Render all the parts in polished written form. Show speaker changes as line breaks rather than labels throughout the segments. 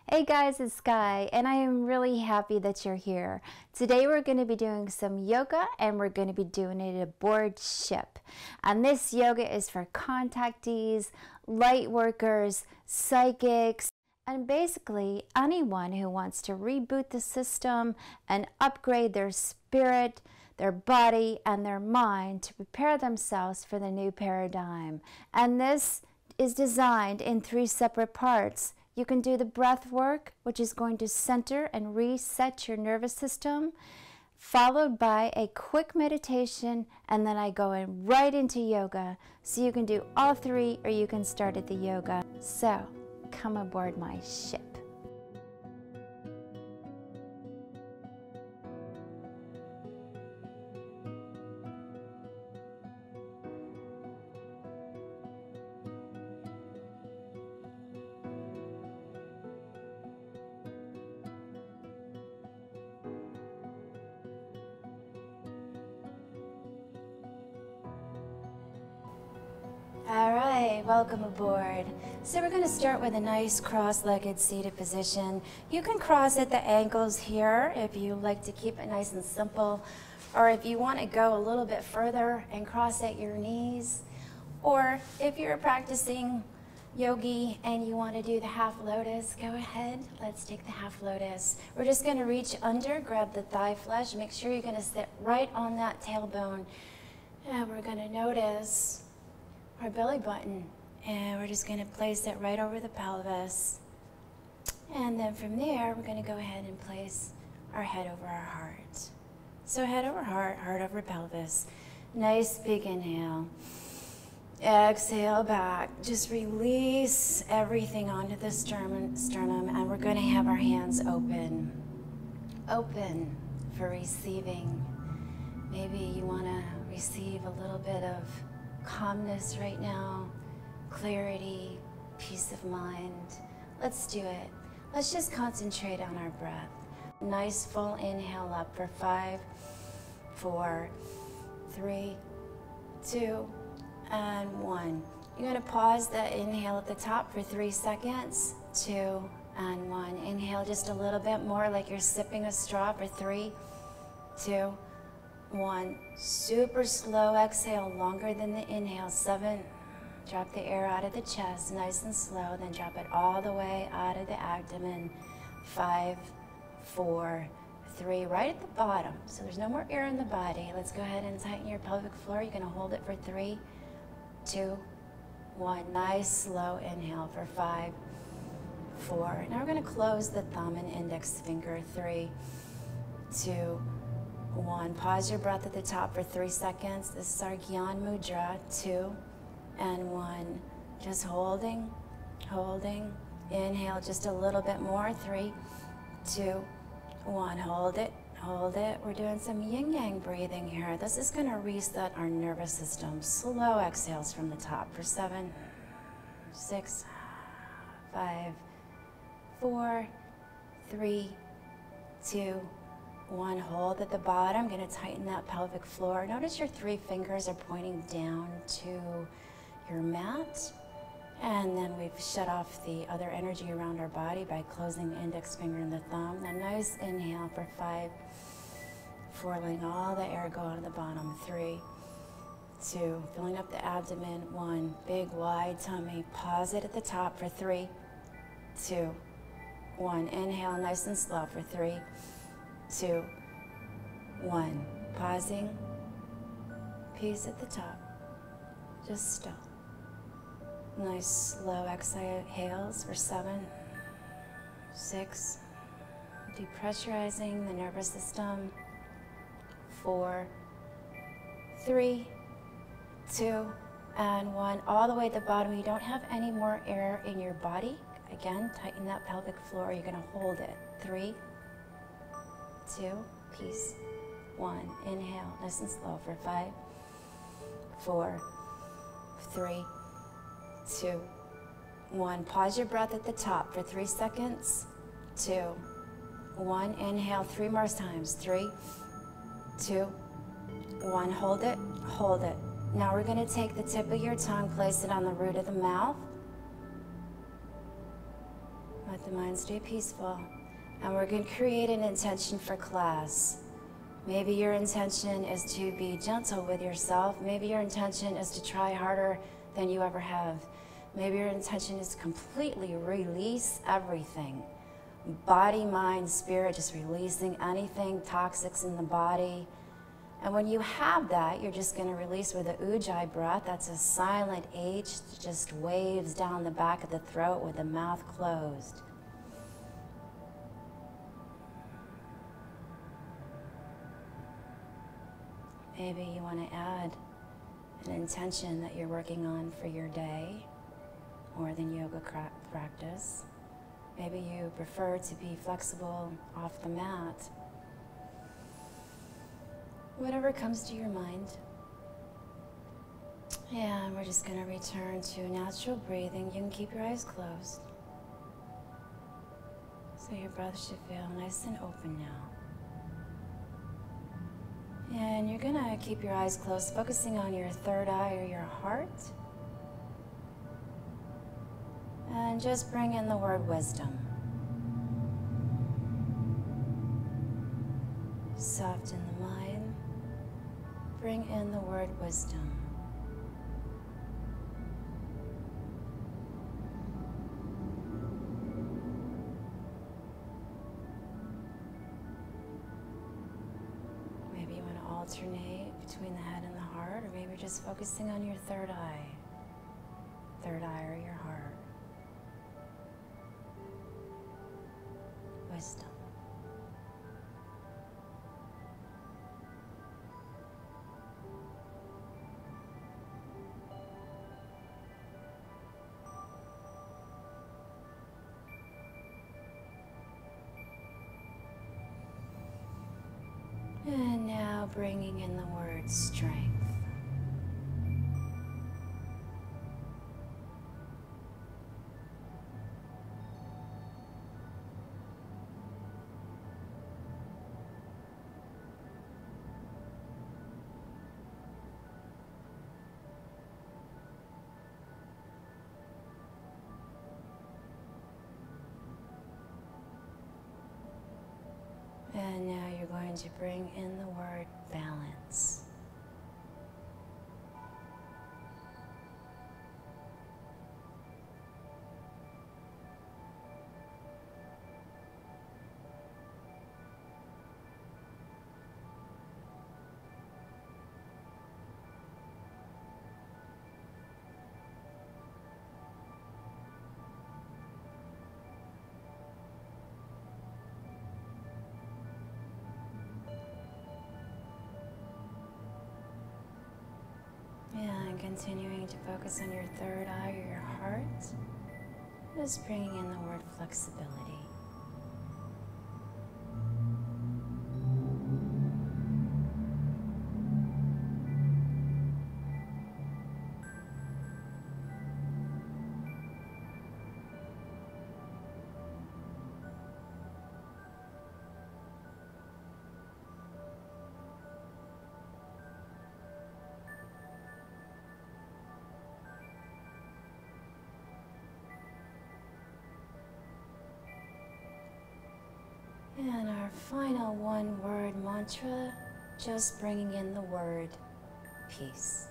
Hey guys, it's Sky, and I am really happy that you're here. Today we're going to be doing some yoga, and we're going to be doing it aboard ship. And this yoga is for contactees, light workers, psychics, and basically anyone who wants to reboot the system and upgrade their spirit, their body, and their mind to prepare themselves for the new paradigm. And this is designed in 3 separate parts. You can do the breath work, which is going to center and reset your nervous system, followed by a quick meditation, and then I go right into yoga. So you can do all 3, or you can start at the yoga. So come aboard my ship. All right, welcome aboard. So we're going to start with a nice cross-legged seated position. You can cross at the ankles here if you like to keep it nice and simple, or if you want to go a little bit further and cross at your knees, or if you're practicing yogi and you want to do the half lotus, go ahead. Let's take the half lotus. We're just going to reach under, grab the thigh flesh, make sure you're going to sit right on that tailbone, and we're going to notice our belly button, and we're just going to place it right over the pelvis, and then from there we're going to go ahead and place our head over our heart. So head over heart, heart over pelvis. Nice big inhale. Exhale back. Just release everything onto the sternum, and we're going to have our hands open for receiving. Maybe you want to receive a little bit of calmness right now, clarity, peace of mind. Let's do it. Let's just concentrate on our breath. Nice full inhale up for 5, 4, 3, 2, and 1. You're going to pause the inhale at the top for 3 seconds. 2 and 1. Inhale just a little bit more like you're sipping a straw for 3, 2, 1. Super slow exhale, longer than the inhale. 7. Drop the air out of the chest, nice and slow. Then drop it all the way out of the abdomen. 5, 4, 3. Right at the bottom. So there's no more air in the body. Let's go ahead and tighten your pelvic floor. You're going to hold it for 3, 2, 1. Nice slow inhale for 5, 4. Now we're going to close the thumb and index finger. 3, 2, 1. Pause your breath at the top for 3 seconds. This is our Gyan Mudra. 2 and 1. Just holding. Inhale just a little bit more. 3, 2, 1. Hold it. We're doing some yin-yang breathing here. This is going to reset our nervous system. Slow exhales from the top for 7, 6, 5, 4, 3, 2, 1. Hold at the bottom. I'm going to tighten that pelvic floor. Notice your 3 fingers are pointing down to your mat. And then we've shut off the other energy around our body by closing the index finger and the thumb. A nice inhale for 5, 4, letting all the air go out of the bottom. 3, 2, filling up the abdomen. 1, big wide tummy. Pause it at the top for 3, 2, 1. Inhale nice and slow for 3, 2, 1. Pausing. Peace at the top. Just still. Nice slow exhales for 7, 6. Depressurizing the nervous system. 4, 3, 2, and 1. All the way at the bottom. You don't have any more air in your body. Again, tighten that pelvic floor. You're going to hold it. 3, 2, peace. 1. Inhale, nice and slow for 5, 4, 3, 2, 1. Pause your breath at the top for 3 seconds. 2, 1. Inhale 3 more times. 3, 2, 1. Hold it. Now we're going to take the tip of your tongue, place it on the root of the mouth. Let the mind stay peaceful. And we're going to create an intention for class. Maybe your intention is to be gentle with yourself. Maybe your intention is to try harder than you ever have. Maybe your intention is to completely release everything. Body, mind, spirit, just releasing anything toxics in the body. And when you have that, you're just going to release with a ujjayi breath. That's a silent H, just waves down the back of the throat with the mouth closed. Maybe you want to add an intention that you're working on for your day, more than yoga practice. Maybe you prefer to be flexible off the mat. Whatever comes to your mind. And we're just going to return to natural breathing. You can keep your eyes closed. So your breath should feel nice and open now. And you're going to keep your eyes closed, focusing on your third eye or your heart. And just bring in the word wisdom. Soften the mind. Bring in the word wisdom. Maybe you want to alternate between the head and the heart, or maybe just focusing on your third eye. Third eye or your heart. Wisdom. And now bringing in the word strength. And now you're going to bring in the word balance. And continuing to focus on your third eye or your heart, just bringing in the word flexibility. And our final one-word mantra, just bringing in the word peace.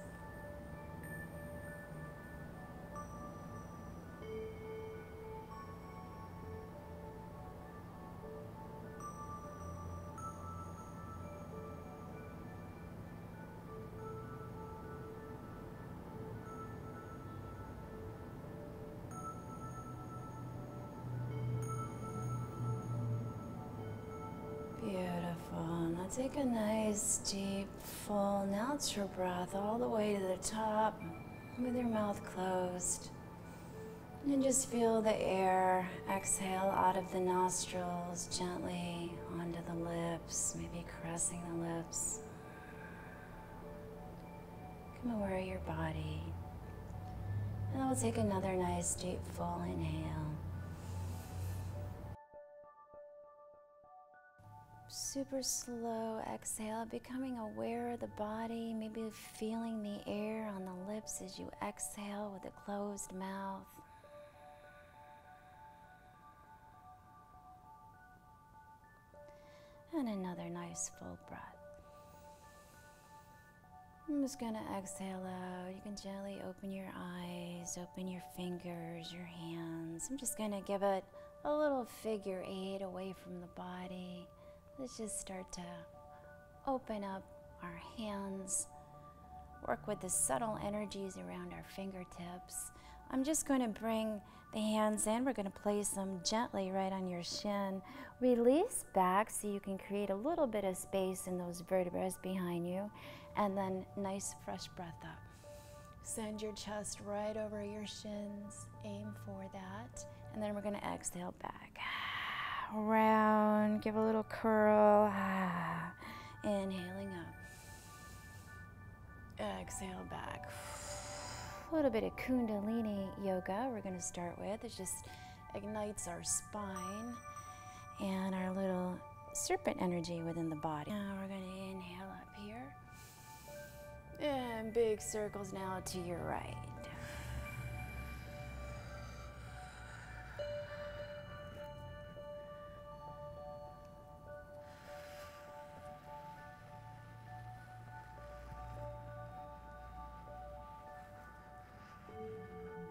Now take a nice, deep, full, natural breath all the way to the top with your mouth closed. And just feel the air exhale out of the nostrils gently onto the lips, maybe caressing the lips. Come aware of your body. And then we'll take another nice, deep, full inhale. Super slow exhale, becoming aware of the body, maybe feeling the air on the lips as you exhale with a closed mouth. And another nice full breath. I'm just going to exhale out. You can gently open your eyes, open your fingers, your hands. I'm just going to give it a little figure 8 away from the body. Let's just start to open up our hands. Work with the subtle energies around our fingertips. I'm just going to bring the hands in. We're going to place them gently right on your shin. Release back so you can create a little bit of space in those vertebrae behind you. And then nice fresh breath up. Send your chest right over your shins. Aim for that. And then we're going to exhale back. Round. Give a little curl. Inhaling up. Exhale back. A little bit of Kundalini yoga we're going to start with. It just ignites our spine and our little serpent energy within the body. Now we're going to inhale up here. And big circles now to your right.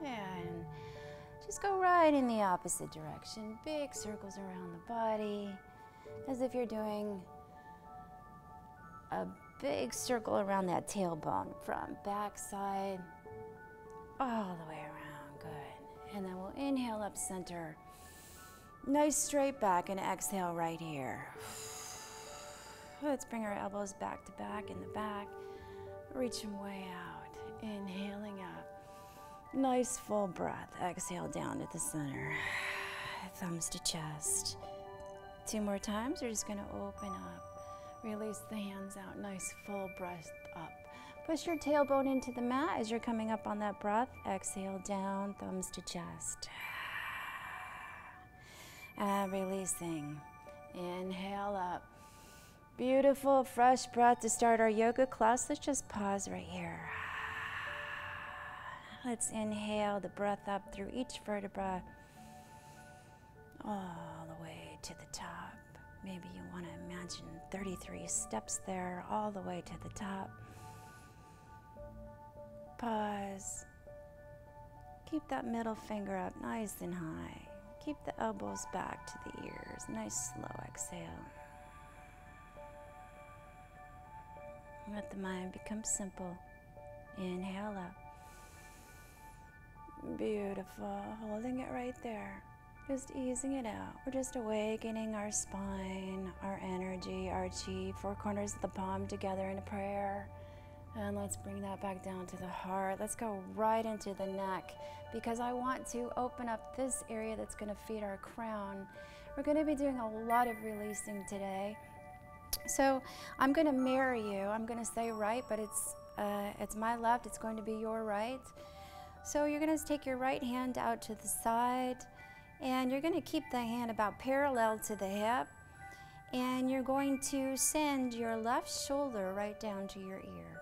And just go right in the opposite direction. Big circles around the body, as if you're doing a big circle around that tailbone, front, back, side, all the way around. Good. And then we'll inhale up center. Nice straight back, and exhale right here. Let's bring our elbows back to back in the back. Reach them way out. Inhaling up. Nice full breath. Exhale down to the center. Thumbs to chest. 2 more times. We're just going to open up. Release the hands out. Nice full breath up. Push your tailbone into the mat as you're coming up on that breath. Exhale down. Thumbs to chest. And releasing. Inhale up. Beautiful fresh breath to start our yoga class. Let's just pause right here. Let's inhale the breath up through each vertebra, all the way to the top. Maybe you want to imagine 33 steps there, all the way to the top. Pause. Keep that middle finger up nice and high. Keep the elbows back to the ears. Nice slow exhale. Let the mind become simple. Inhale up. Beautiful. Holding it right there. Just easing it out. We're just awakening our spine, our energy, our chi, 4 corners of the palm together in a prayer. And let's bring that back down to the heart. Let's go right into the neck, because I want to open up this area that's going to feed our crown. We're going to be doing a lot of releasing today. So I'm going to mirror you. I'm going to say right, but it's my left. It's going to be your right. So you're going to take your right hand out to the side, and you're going to keep the hand about parallel to the hip, and you're going to send your left shoulder right down to your ear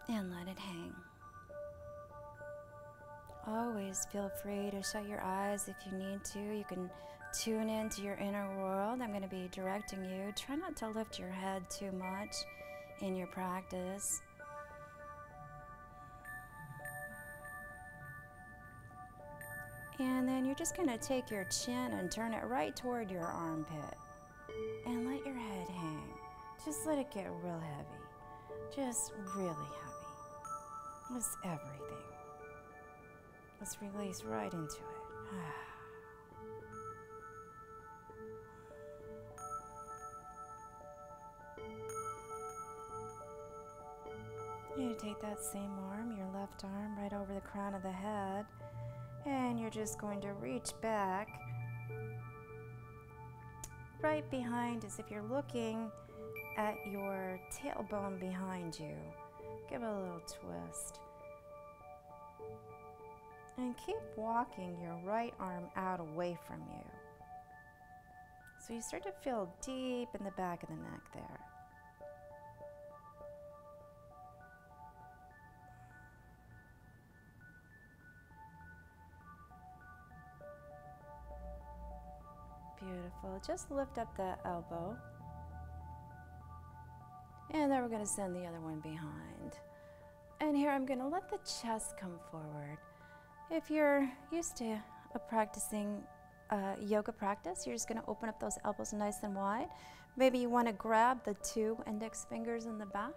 and let it hang. Always feel free to shut your eyes if you need to. You can tune into your inner world. I'm going to be directing you. Try not to lift your head too much in your practice. And then you're just going to take your chin and turn it right toward your armpit. And let your head hang. Just let it get real heavy. Just really heavy. It's everything. Let's release right into it. You take that same arm, your left arm, right over the crown of the head. And you're just going to reach back right behind, as if you're looking at your tailbone behind you. Give it a little twist. And keep walking your right arm out away from you. So you start to feel deep in the back of the neck there. Beautiful. Beautiful. Just lift up the elbow. And then we're going to send the other one behind. And here I'm going to let the chest come forward. If you're used to practicing yoga practice, you're just going to open up those elbows nice and wide. Maybe you want to grab the 2 index fingers in the back.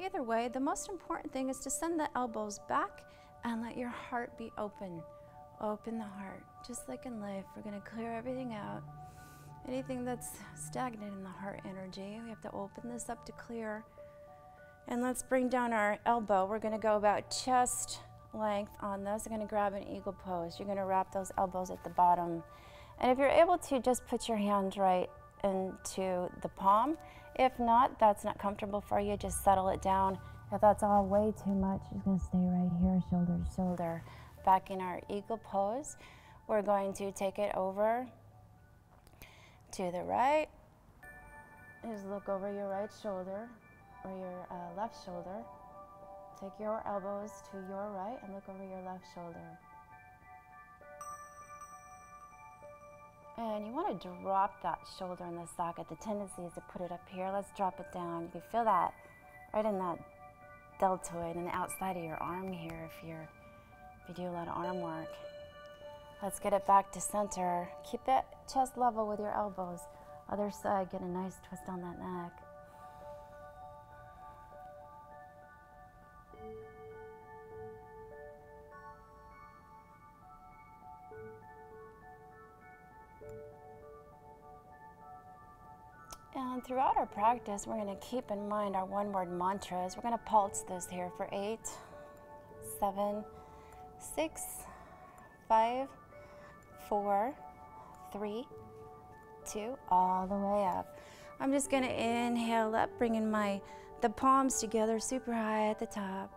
Either way, the most important thing is to send the elbows back and let your heart be open. Open the heart. Just like in life, we're going to clear everything out. Anything that's stagnant in the heart energy, we have to open this up to clear. And let's bring down our elbow. We're going to go about chest length on this. I'm going to grab an eagle pose. You're going to wrap those elbows at the bottom. And if you're able to, just put your hand right into the palm. If not, that's not comfortable for you, just settle it down. If that's all way too much, you're going to stay right here, shoulder to shoulder. Back in our eagle pose, we're going to take it over to the right. Just look over your right shoulder or your left shoulder. Take your elbows to your right and look over your left shoulder. And you want to drop that shoulder in the socket. The tendency is to put it up here. Let's drop it down. You can feel that right in that deltoid and the outside of your arm here if you do a lot of arm work. Let's get it back to center. Keep that chest level with your elbows. Other side, get a nice twist on that neck. And throughout our practice, we're going to keep in mind our one-word mantras. We're going to pulse this here for 8, 7, 6, 5, 4, 3, 2, all the way up. I'm just going to inhale up, bringing the palms together super high at the top.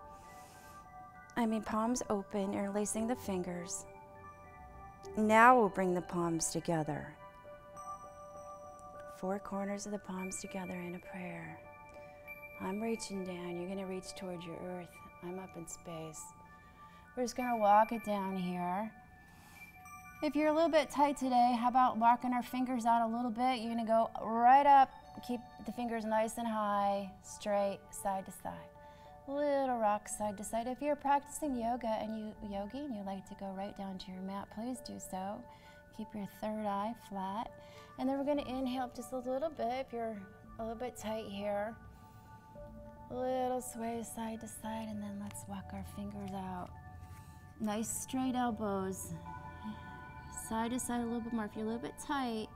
Palms open, interlacing the fingers. Now we'll bring the palms together. 4 corners of the palms together in a prayer. I'm reaching down. You're going to reach towards your earth. I'm up in space. We're just going to walk it down here. If you're a little bit tight today, how about walking our fingers out a little bit? You're going to go right up. Keep the fingers nice and high, straight, side to side. Little rock side to side. If you're practicing yoga and you like to go right down to your mat, please do so. Keep your third eye flat. And then we're going to inhale just a little bit if you're a little bit tight here. Little sway side to side, and then let's walk our fingers out. Nice straight elbows. Side to side a little bit more. If you're a little bit tight,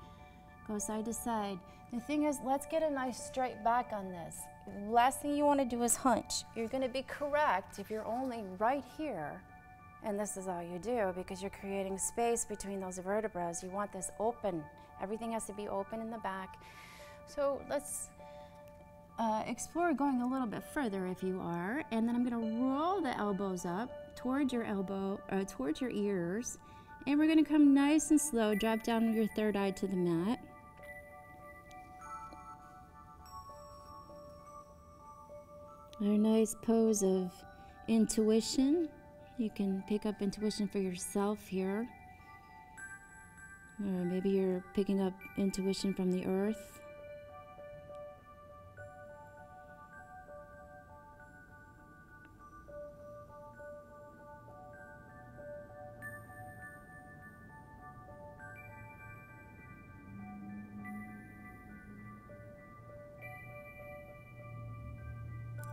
go side to side. The thing is, let's get a nice straight back on this. The last thing you want to do is hunch. You're going to be correct if you're only right here. And this is all you do because you're creating space between those vertebrae. You want this open. Everything has to be open in the back. So let's explore going a little bit further if you are. And then I'm going to roll the elbows up towards your towards your ears. And we're going to come nice and slow. Drop down with your third eye to the mat. Our nice pose of intuition. You can pick up intuition for yourself here. Or maybe you're picking up intuition from the earth.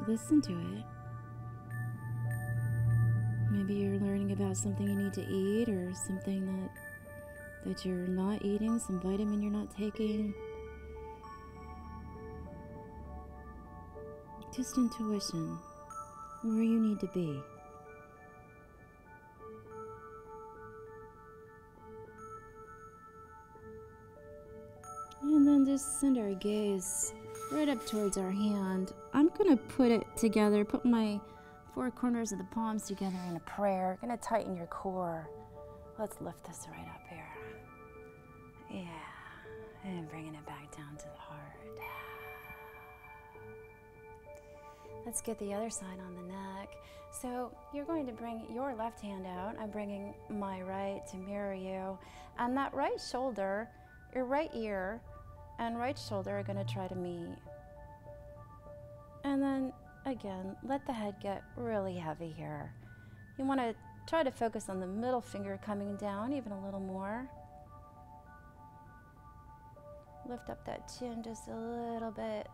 Listen to it. Maybe you're learning about something you need to eat or something that you're not eating, some vitamin you're not taking. Just intuition, where you need to be. And then just send our gaze right up towards our hand. I'm going to put it together, put my 4 corners of the palms together in a prayer. Going to tighten your core. Let's lift this right up here. Yeah, and bringing it back down to the heart. Let's get the other side on the neck. So you're going to bring your left hand out. I'm bringing my right to mirror you. And that right shoulder, Your right ear and right shoulder are going to try to meet. And then again, let the head get really heavy here. You want to try to focus on the middle finger coming down even a little more. Lift up that chin just a little bit.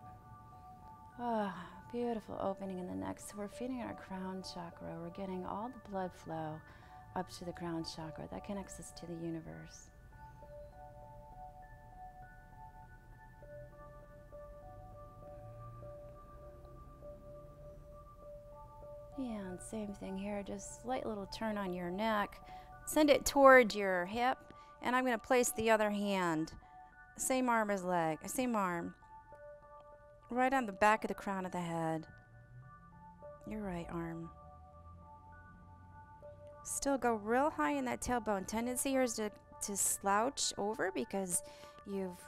Ah, beautiful opening in the neck. So we're feeding our crown chakra. We're getting all the blood flow up to the crown chakra. That connects us to the universe. Yeah, and same thing here. Just slight little turn on your neck. Send it towards your hip. And I'm going to place the other hand, same arm as leg, same arm, right on the back of the crown of the head. Your right arm. Still go real high in that tailbone. Tendency here is to slouch over because you've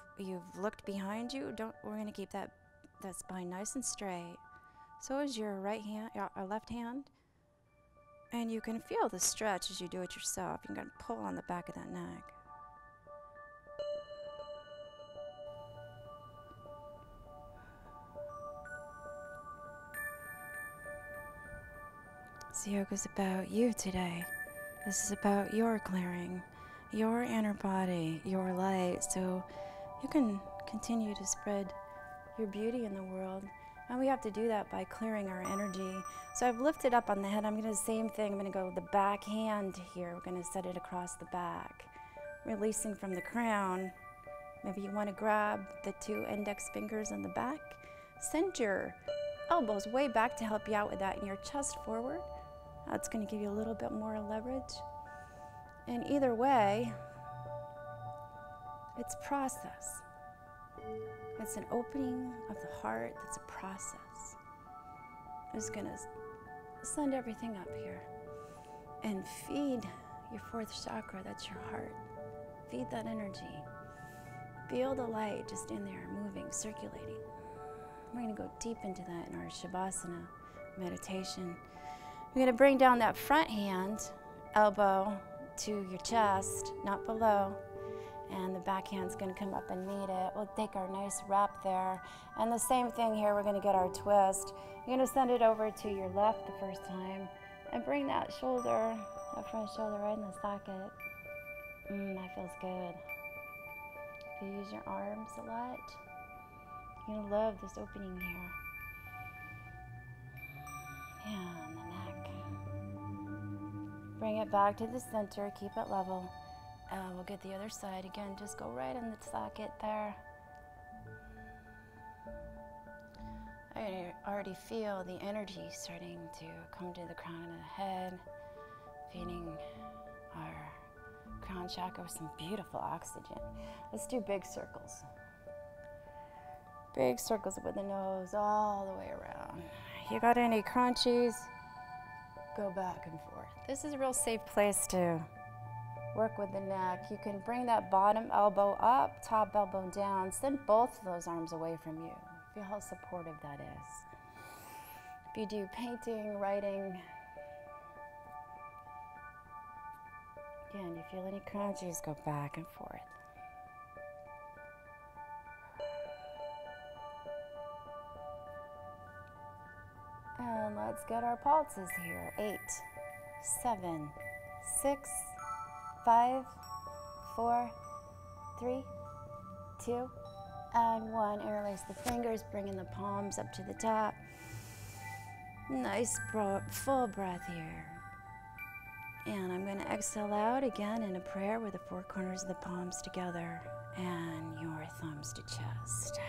looked behind you. We're going to keep that spine nice and straight. So is your right hand, or left hand. And you can feel the stretch as you do it yourself. You can pull on the back of that neck. This yoga is about you today. This is about your clearing, your inner body, your light, so you can continue to spread your beauty in the world. And we have to do that by clearing our energy. So I've lifted up on the head. I'm going to do the same thing. I'm going to go with the back hand here. We're going to set it across the back, releasing from the crown. Maybe you want to grab the 2 index fingers on the back. Send your elbows way back to help you out with that, and your chest forward. That's going to give you a little bit more leverage. And either way, it's process. It's an opening of the heart. That's a process. I'm just going to send everything up here and feed your 4th chakra. That's your heart. Feed that energy. Feel the light just in there, moving, circulating. We're going to go deep into that in our Shavasana meditation. We're going to bring down that front hand, elbow to your chest, not below. And the back hand's going to come up and meet it. We'll take our nice wrap there. And the same thing here, we're going to get our twist. You're going to send it over to your left the first time. And bring that shoulder, that front shoulder right in the socket. That feels good. If you use your arms a lot, you're going to love this opening here. Yeah, and the neck. Bring it back to the center, keep it level. We'll get the other side again. Just go right in the socket there. I already feel the energy starting to come to the crown of the head, feeding our crown chakra with some beautiful oxygen. Let's do big circles. Big circles with the nose all the way around. You got any crunchies? Go back and forth. This is a real safe place to work with the neck. You can bring that bottom elbow up, top elbow down. Send both of those arms away from you. Feel how supportive that is. If you do painting, writing, again, you feel any crunchies, go back and forth. And let's get our pulses here. 8, 7, 6, 5, 4, 3, 2, and 1. Interlace the fingers, bringing the palms up to the top. Nice full breath here. And I'm going to exhale out again in a prayer with the 4 corners of the palms together and your thumbs to chest.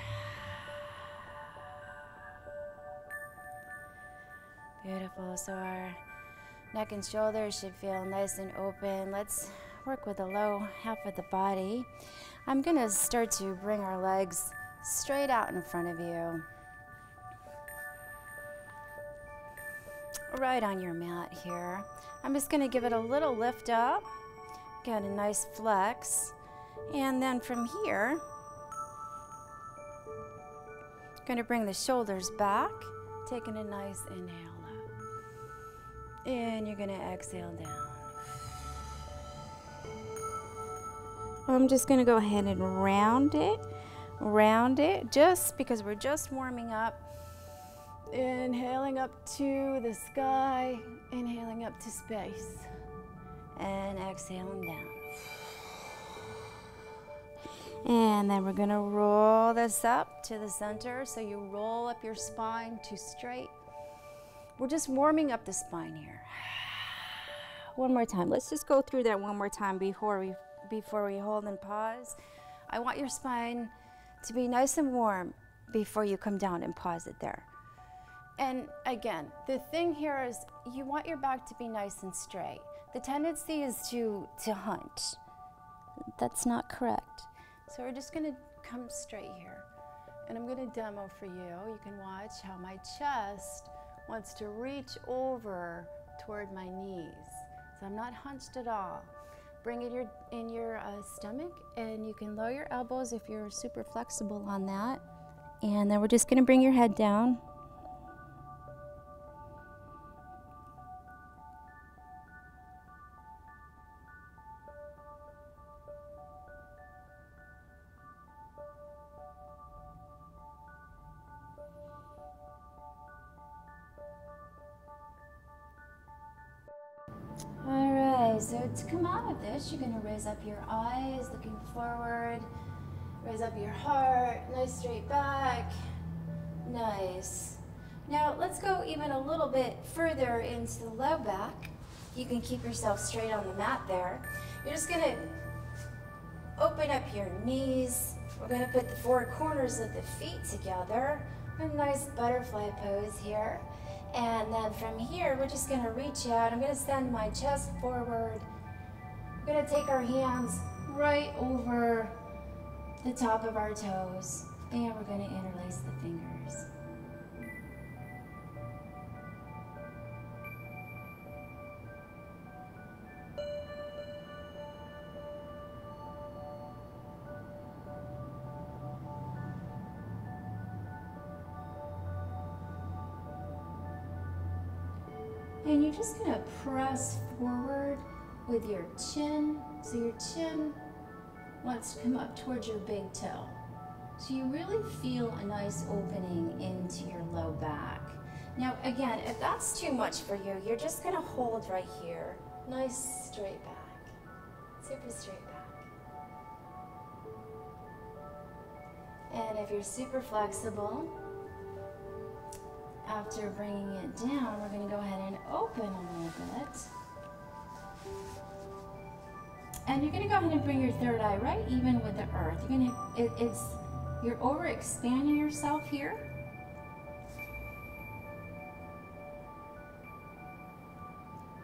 Beautiful. So our neck and shoulders should feel nice and open. Let's work with the low half of the body. I'm going to start to bring our legs straight out in front of you. Right on your mat here. I'm just going to give it a little lift up. Get a nice flex. And then from here, going to bring the shoulders back, taking a nice inhale up. And you're going to exhale down. I'm just going to go ahead and round it, just because we're just warming up. Inhaling up to the sky, inhaling up to space, and exhaling down. And then we're going to roll this up to the center, so you roll up your spine to straight. We're just warming up the spine here. One more time. Let's just go through that one more time before we hold and pause. I want your spine to be nice and warm before you come down and pause it there. And again, the thing here is you want your back to be nice and straight. The tendency is to hunch. That's not correct. So we're just gonna come straight here. And I'm gonna demo for you. You can watch how my chest wants to reach over toward my knees. So I'm not hunched at all. Bring it in your stomach, and you can lower your elbows if you're super flexible on that. And then we're just gonna bring your head down. So to come out of this, you're going to raise up your eyes, looking forward, raise up your heart, nice straight back, nice. Now let's go even a little bit further into the low back. You can keep yourself straight on the mat there. You're just going to open up your knees. We're going to put the four corners of the feet together. A nice butterfly pose here. And then from here, we're just going to reach out. I'm going to send my chest forward. We're going to take our hands right over the top of our toes. And we're going to interlace the fingers. And you're just going to press forward with your chin. So your chin wants to come up towards your big toe. So you really feel a nice opening into your low back. Now again, if that's too much for you, you're just going to hold right here. Nice straight back. Super straight back. And if you're super flexible, after bringing it down, we're going to go ahead and open a little bit. And you're going to go ahead and bring your third eye right even with the earth. You're going to, you're overexpanding yourself here.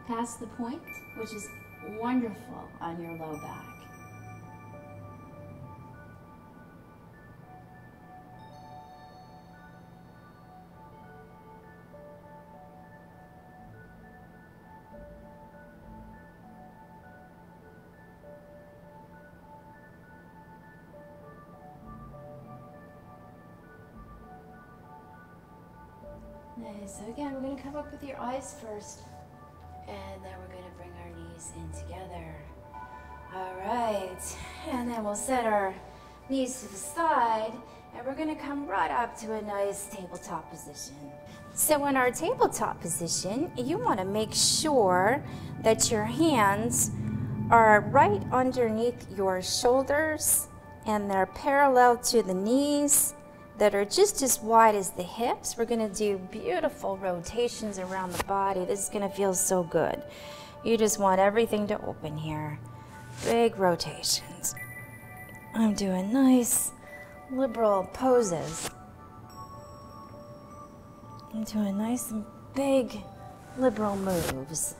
Past the point, which is wonderful on your low back. Nice. So again, we're going to come up with your eyes first, and then we're going to bring our knees in together. All right, and then we'll set our knees to the side, and we're going to come right up to a nice tabletop position. So in our tabletop position, you want to make sure that your hands are right underneath your shoulders, and they're parallel to the knees, that are just as wide as the hips. We're gonna do beautiful rotations around the body. This is gonna feel so good. You just want everything to open here. Big rotations. I'm doing nice liberal poses. I'm doing nice and big liberal moves.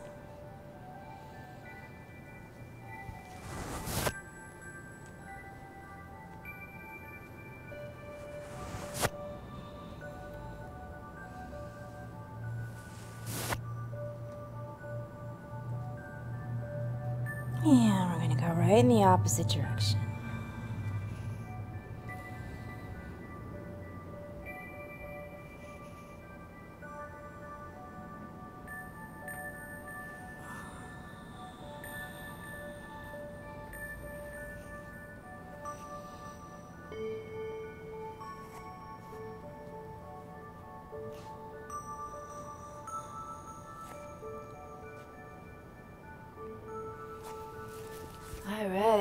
And we're going to go right in the opposite direction.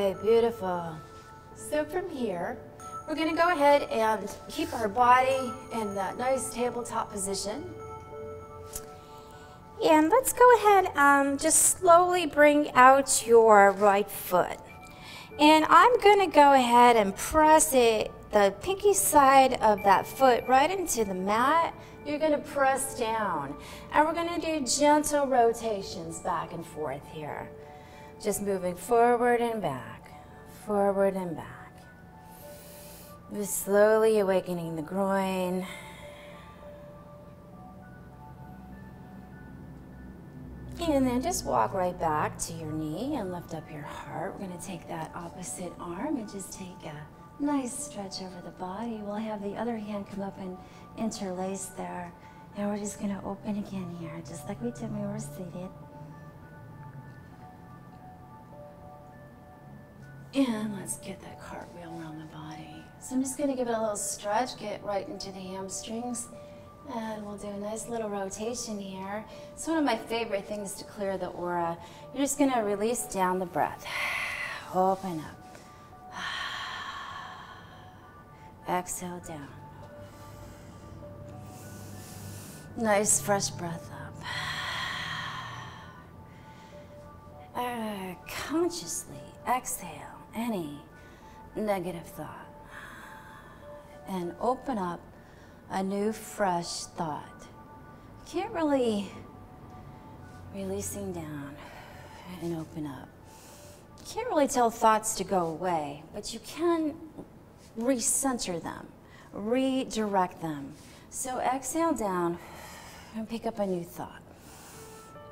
right, beautiful. So from here, we're gonna go ahead and keep our body in that nice tabletop position. And let's go ahead and just slowly bring out your right foot. And I'm gonna go ahead and press it, the pinky side of that foot right into the mat. You're gonna press down. And we're gonna do gentle rotations back and forth here. Just moving forward and back, forward and back. Just slowly awakening the groin. And then just walk right back to your knee and lift up your heart. We're going to take that opposite arm and just take a nice stretch over the body. We'll have the other hand come up and interlace there. And we're just going to open again here, just like we did when we were seated. And let's get that cartwheel around the body. So I'm just going to give it a little stretch, get right into the hamstrings. And we'll do a nice little rotation here. It's one of my favorite things to clear the aura. You're just gonna release down the breath. Open up. Exhale down. Nice fresh breath up. Consciously exhale any negative thought. And open up a new fresh thought. Can't really releasing down and open up. Can't really tell thoughts to go away, but you can recenter them, redirect them. So exhale down and pick up a new thought.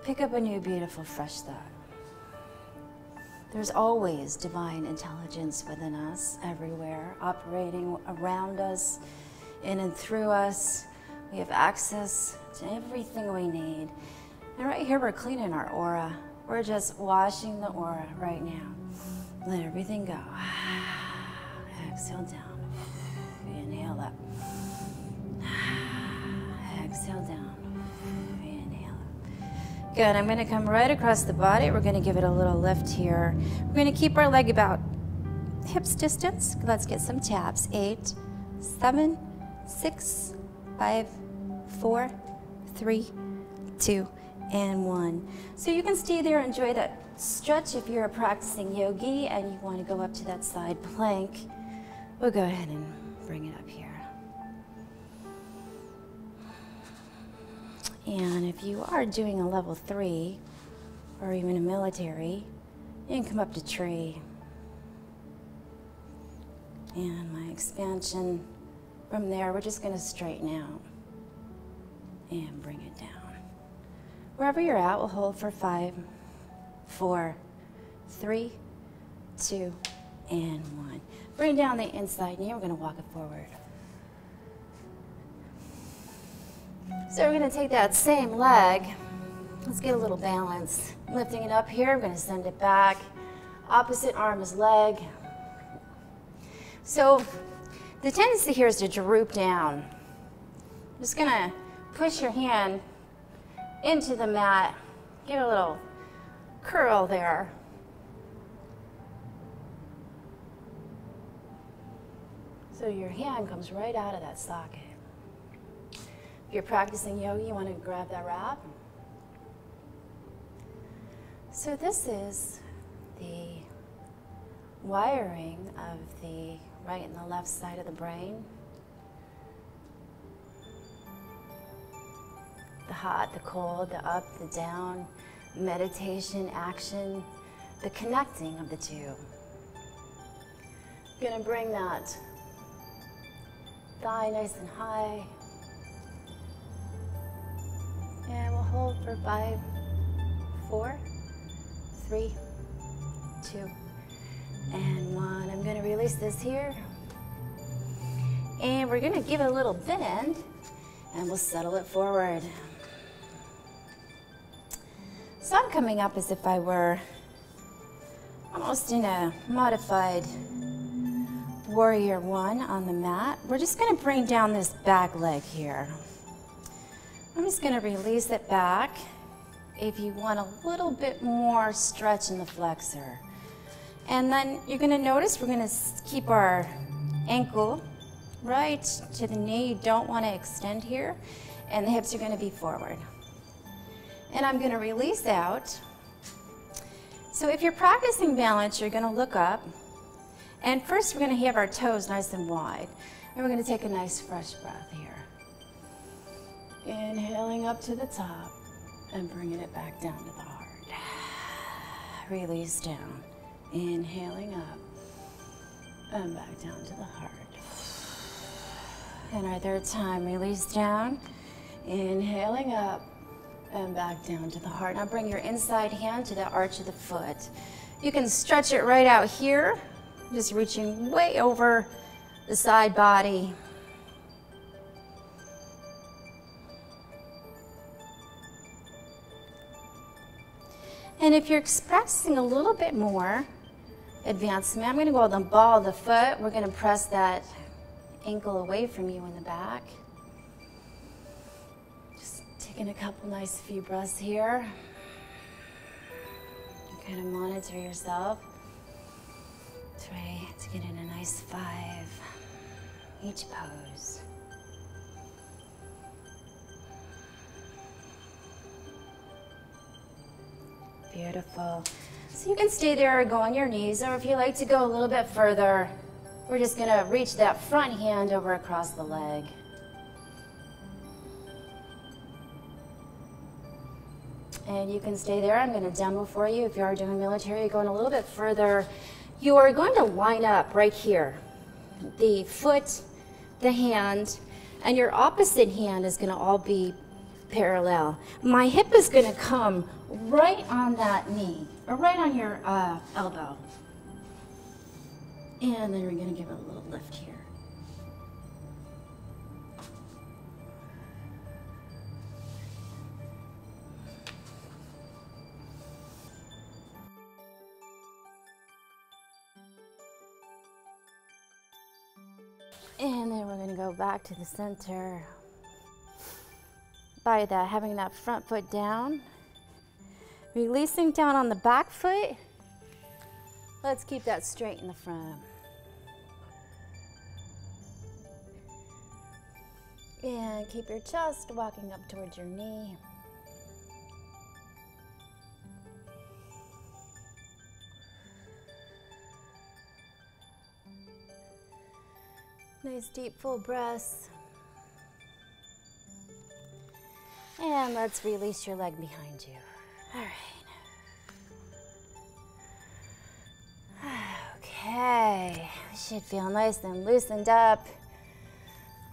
Pick up a new beautiful fresh thought. There's always divine intelligence within us, everywhere, operating around us, in and through us. We have access to everything we need. And right here, we're cleaning our aura. We're just washing the aura right now. Let everything go. Exhale down. Inhale up. Exhale down. Inhale up. Good. I'm going to come right across the body. We're going to give it a little lift here. We're going to keep our leg about hips distance. Let's get some taps. 8, 7, 6, 5, 4, 3, 2, and 1. So you can stay there, enjoy that stretch if you're a practicing yogi and you want to go up to that side plank. We'll go ahead and bring it up here. And if you are doing a level 3 or even a military, you can come up to tree. And my expansion. From there, we're just going to straighten out and bring it down. Wherever you're at, we'll hold for 5, 4, 3, 2, and 1. Bring down the inside knee. We're going to walk it forward. So we're going to take that same leg. Let's get a little balance. Lifting it up here, I'm going to send it back. Opposite arm is leg. So the tendency here is to droop down. Just gonna push your hand into the mat. Give it a little curl there. So your hand comes right out of that socket. If you're practicing yoga, you want to grab that wrap. So this is the wiring of the right and the left side of the brain. The hot, the cold, the up, the down, meditation, action, the connecting of the two. I'm gonna bring that thigh nice and high. And we'll hold for 5, 4, 3, 2, and 1. I'm going to release this here. And we're going to give it a little bend, and we'll settle it forward. So I'm coming up as if I were almost in a modified warrior 1 on the mat. We're just going to bring down this back leg here. I'm just going to release it back. If you want a little bit more stretch in the flexor. And then you're gonna notice we're gonna keep our ankle right to the knee. You don't wanna extend here. And the hips are gonna be forward. And I'm gonna release out. So if you're practicing balance, you're gonna look up. And first we're gonna have our toes nice and wide. And we're gonna take a nice fresh breath here. Inhaling up to the top and bringing it back down to the heart. Release down. Inhaling up and back down to the heart. And our third time, release down. Inhaling up and back down to the heart. Now bring your inside hand to the arch of the foot. You can stretch it right out here, just reaching way over the side body. And if you're expressing a little bit more advancement, I'm going to go with the ball of the foot. We're going to press that ankle away from you in the back. Just taking a couple nice few breaths here. Kind of monitor yourself. Try to get in a nice 5 each pose. Beautiful. So you can stay there or go on your knees, or if you like to go a little bit further, we're just gonna reach that front hand over across the leg. And you can stay there. I'm gonna demo for you. If you are doing military, you're going a little bit further. You are going to line up right here. The foot, the hand, and your opposite hand is gonna all be parallel. My hip is gonna come right on that knee, or right on your elbow. And then we're gonna give it a little lift here. And then we're gonna go back to the center by having that front foot down. Releasing down on the back foot. Let's keep that straight in the front. And keep your chest walking up towards your knee. Nice deep full breaths. And let's release your leg behind you. All right. Okay, you should feel nice and loosened up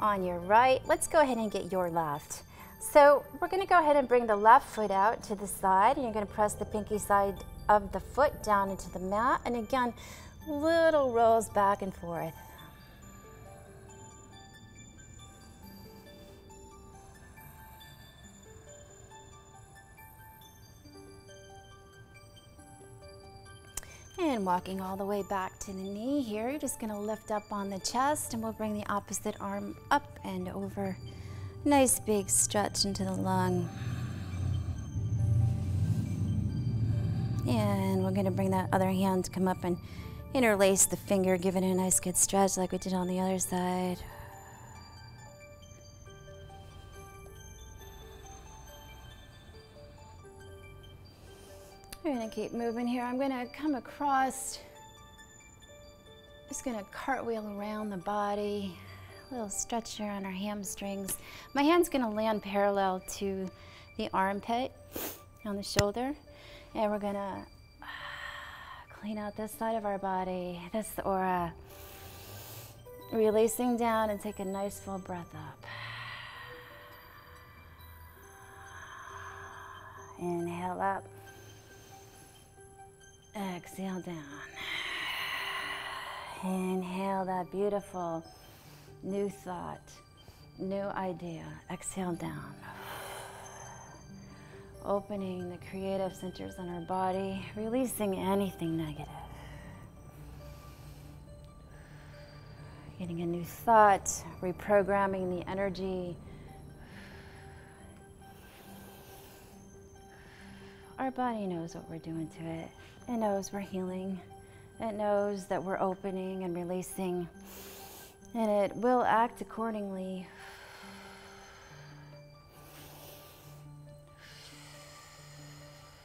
on your right. Let's go ahead and get your left. So we're gonna go ahead and bring the left foot out to the side, and you're gonna press the pinky side of the foot down into the mat. And again, little rolls back and forth. And walking all the way back to the knee here, you're just gonna lift up on the chest, and we'll bring the opposite arm up and over. Nice big stretch into the lung. And we're gonna bring that other hand to come up and interlace the finger, give it a nice good stretch like we did on the other side. We're gonna keep moving here. I'm gonna come across, just gonna cartwheel around the body, a little stretch here on our hamstrings. My hand's gonna land parallel to the armpit on the shoulder, and we're gonna clean out this side of our body, this aura. Releasing down and take a nice full breath up. Inhale up. Exhale down. Inhale that beautiful new thought, new idea. Exhale down. Opening the creative centers in our body, releasing anything negative. Getting a new thought, reprogramming the energy. Our body knows what we're doing to it. It knows we're healing It knows that we're opening and releasing, and it will act accordingly.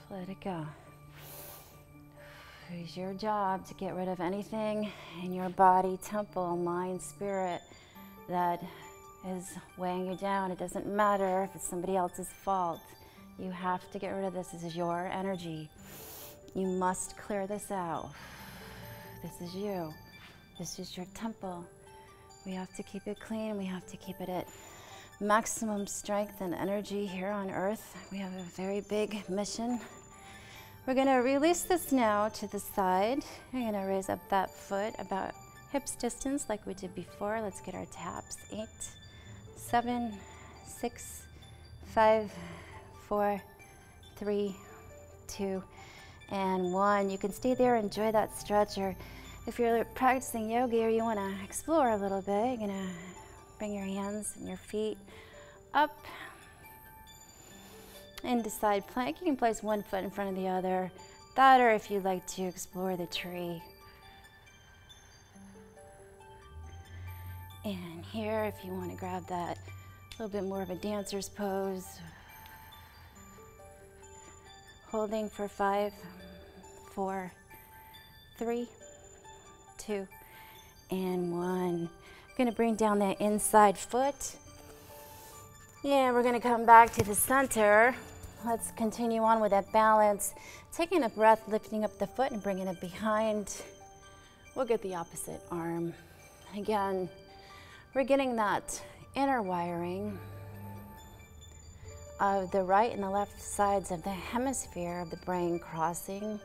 Let it go. It's your job to get rid of anything in your body, temple, mind, spirit that is weighing you down. It doesn't matter if it's somebody else's fault. You have to get rid of this. This is your energy. You must clear this out. This is you. This is your temple. We have to keep it clean. We have to keep it at maximum strength and energy here on earth. We have a very big mission. We're going to release this now to the side. We're going to raise up that foot about hips distance like we did before. Let's get our taps. 8, 7, 6, 5, 4, 3, 2, and 1. You can stay there, enjoy that stretch, or if you're practicing yoga or you want to explore a little bit, you're going to bring your hands and your feet up into side plank. You can place one foot in front of the other. That, or if you'd like to explore the tree. And here, if you want to grab that a little bit more of a dancer's pose. Holding for 5, 4, 3, 2, and 1. Going to bring down that inside foot. And we're going to come back to the center. Let's continue on with that balance. Taking a breath, lifting up the foot and bringing it behind. We'll get the opposite arm. Again, we're getting that inner wiring of the right and the left sides of the hemisphere of the brain crossing.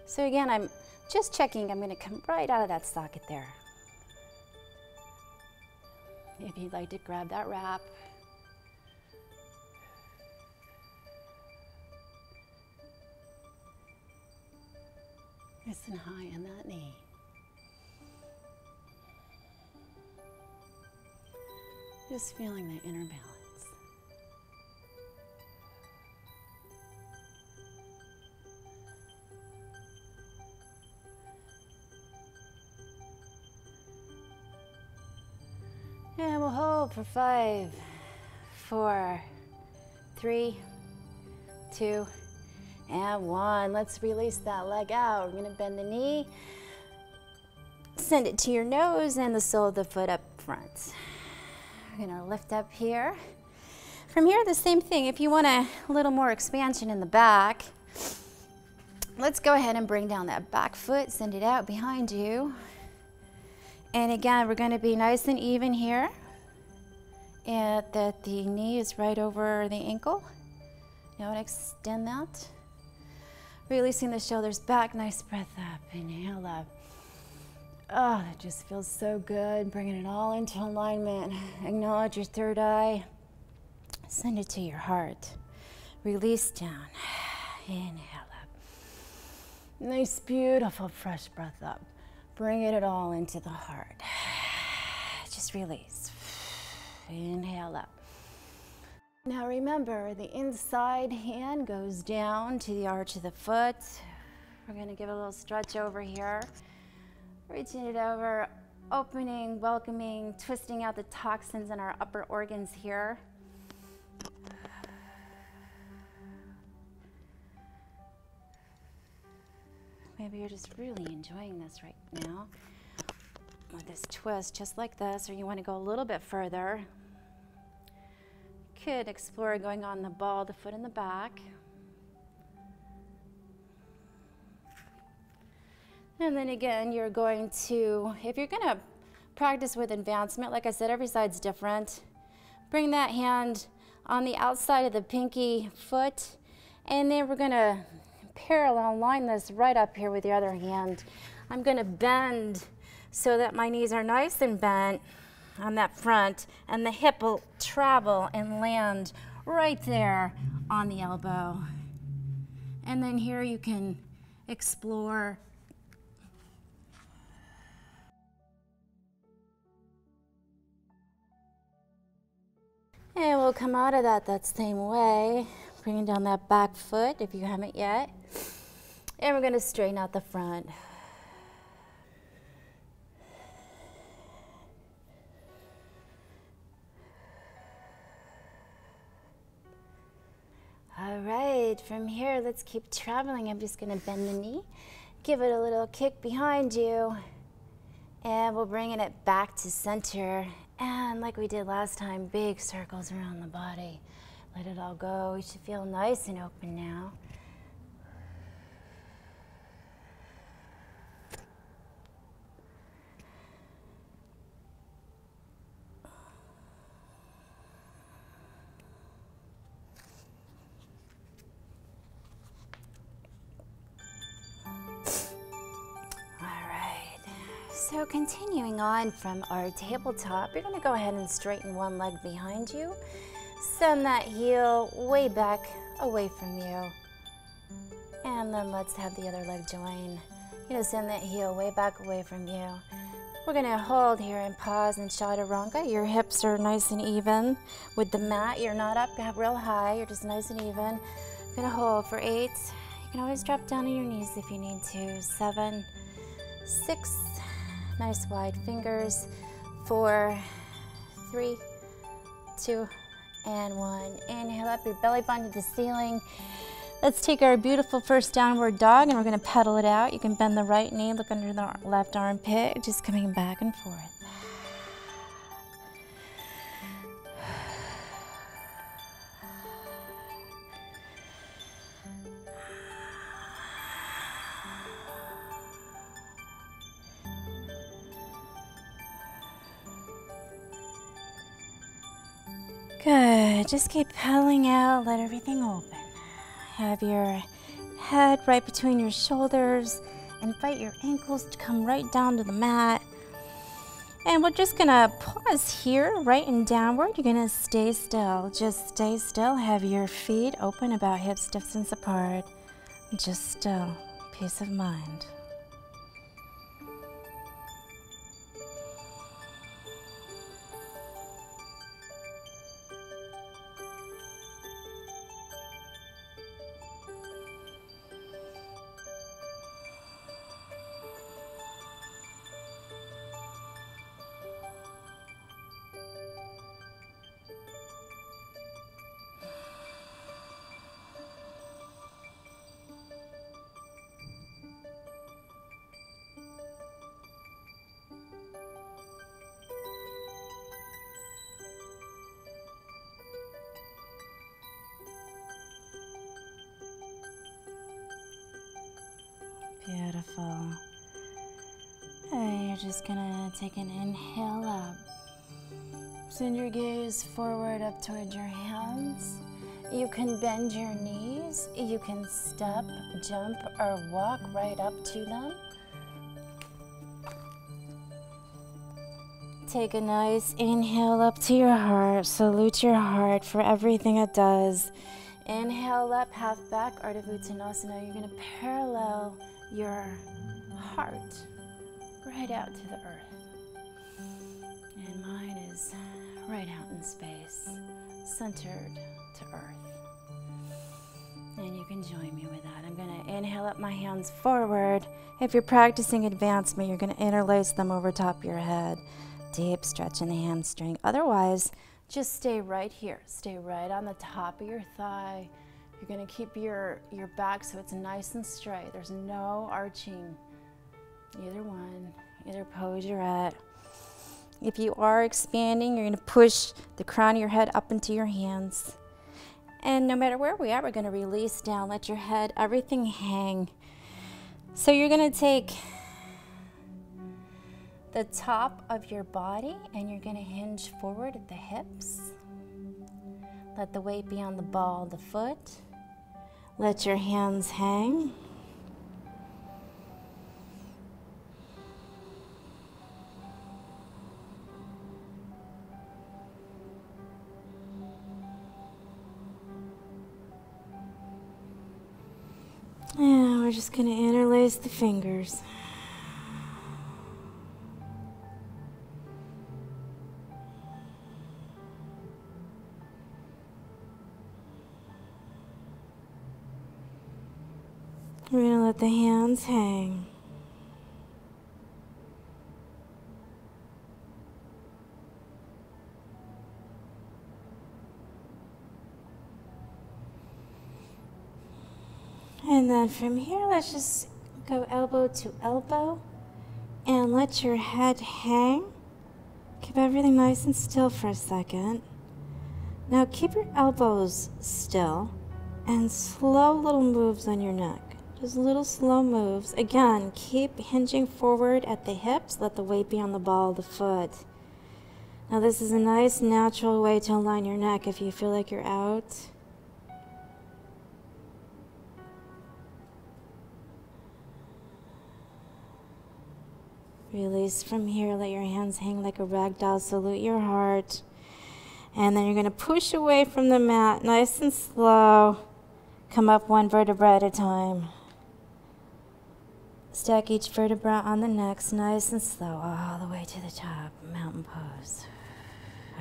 So again, I'm just checking. I'm going to come right out of that socket there. If you'd like to grab that wrap. Nice and high in that knee. Just feeling the inner balance. And we'll hold for 5, 4, 3, 2, and 1. Let's release that leg out. We're going to bend the knee. Send it to your nose and the sole of the foot up front. We're going to lift up here. From here, the same thing. If you want a little more expansion in the back, let's go ahead and bring down that back foot. Send it out behind you. And again, we're going to be nice and even here, and that the knee is right over the ankle. Now extend that. Releasing the shoulders back, nice breath up, inhale up. Oh, that just feels so good, bringing it all into alignment. Acknowledge your third eye. Send it to your heart. Release down, inhale up. Nice, beautiful, fresh breath up. Bringing it all into the heart. Just release. Inhale up. Now remember, the inside hand goes down to the arch of the foot. We're going to give a little stretch over here. Reaching it over, opening, welcoming, twisting out the toxins in our upper organs here. Maybe you're just really enjoying this right now with this twist, just like this, or you want to go a little bit further. You could explore going on the ball, the foot in the back. And then again, you're going to, if you're going to practice with advancement, like I said, every side's different. Bring that hand on the outside of the pinky foot, and then we're going to parallel line this right up here with the other hand. I'm going to bend so that my knees are nice and bent on that front, and the hip will travel and land right there on the elbow. And then here you can explore. And we'll come out of that same way. bringing down that back foot if you haven't yet. And we're going to straighten out the front. All right, from here, let's keep traveling. I'm just going to bend the knee, give it a little kick behind you, and we'll bring it back to center. And like we did last time, big circles around the body. Let it all go. You should feel nice and open now. So continuing on from our tabletop, you're going to go ahead and straighten one leg behind you. Send that heel way back away from you. And then let's have the other leg join. Send that heel way back away from you. We're going to hold here and pause in chaturanga. Your hips are nice and even with the mat. You're not up real high. You're just nice and even. You're going to hold for 8. You can always drop down on your knees if you need to. 7, 6. Nice wide fingers. 4, 3, 2, and 1. Inhale up your belly button to the ceiling. Let's take our beautiful first downward dog and we're going to pedal it out. You can bend the right knee, look under the left armpit, just coming back and forth. Good, just keep pedaling out, let everything open. Have your head right between your shoulders, invite your ankles to come right down to the mat. And we're just gonna pause here, right and downward. You're gonna stay still, just stay still. Have your feet open about hip distance apart. Just still, peace of mind. Beautiful. And you're just gonna take an inhale up. Send your gaze forward up towards your hands. You can bend your knees. You can step, jump, or walk right up to them. Take a nice inhale up to your heart. Salute your heart for everything it does. Inhale up, half back, Ardha Uttanasana. You're gonna parallel your heart right out to the earth. And mine is right out in space, centered to earth. And you can join me with that. I'm going to inhale up my hands forward. If you're practicing advancement, you're going to interlace them over top of your head. Deep stretch in the hamstring. Otherwise, just stay right here. Stay right on the top of your thigh. You're going to keep your back so it's nice and straight. There's no arching. Either one, either pose you're at. If you are expanding, you're going to push the crown of your head up into your hands. And no matter where we are, we're going to release down. Let your head, everything hang. So you're going to take the top of your body and you're going to hinge forward at the hips. Let the weight be on the ball of the foot. Let your hands hang. And we're just going to interlace the fingers.
We're going to let the hands hang. And then from here, let's just go elbow to elbow and let your head hang. Keep everything nice and still for a second. Now keep your elbows still and slow little moves on your neck. Just little slow moves. Again, keep hinging forward at the hips. Let the weight be on the ball of the foot. Now this is a nice natural way to align your neck if you feel like you're out. Release from here. Let your hands hang like a rag doll. Salute your heart. And then you're going to push away from the mat nice and slow. Come up one vertebra at a time. Stack each vertebra on the next nice and slow all the way to the top. Mountain pose.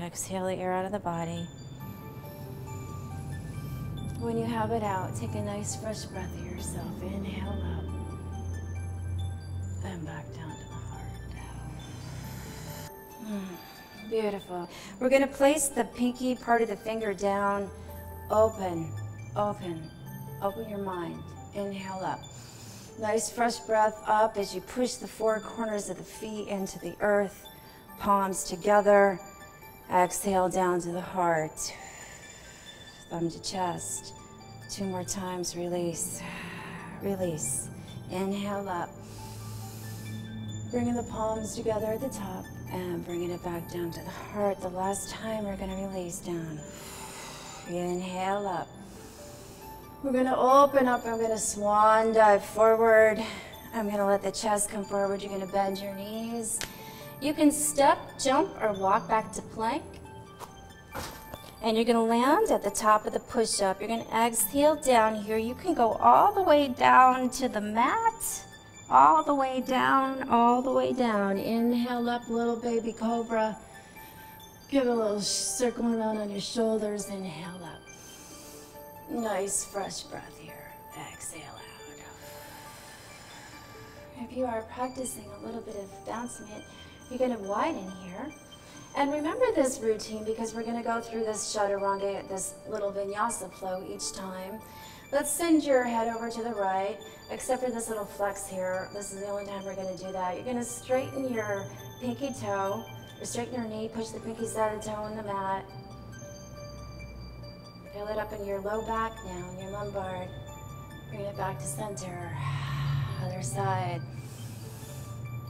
Exhale the air out of the body.
When you have it out, take a nice fresh breath of yourself. Inhale up. And back down to the heart. Beautiful. We're going to place the pinky part of the finger down. Open, open, open your mind. Inhale up. Nice fresh breath up as you push the four corners of the feet into the earth. Palms together. Exhale down to the heart. Thumb to chest. 2 more times. Release. Release. Inhale up. Bringing the palms together at the top and bringing it back down to the heart. The last time we're going to release down. Inhale up. We're going to open up. I'm going to swan dive forward. I'm going to let the chest come forward. You're going to bend your knees. You can step, jump, or walk back to plank. And you're going to land at the top of the push-up. You're going to exhale down here. You can go all the way down to the mat. All the way down, all the way down. Inhale up, little baby cobra. Give a little circle around on your shoulders. Inhale up. Nice fresh breath here. Exhale out. If you are practicing a little bit of bouncing it, you're going to widen here. And remember this routine because we're going to go through this chaturanga, this little vinyasa flow each time. Let's send your head over to the right, except for this little flex here. This is the only time we're going to do that. You're going to straighten your pinky toe, or straighten your knee, push the pinky side of the toe on the mat. Feel it up in your low back now, in your lumbar. Bring it back to center. Other side.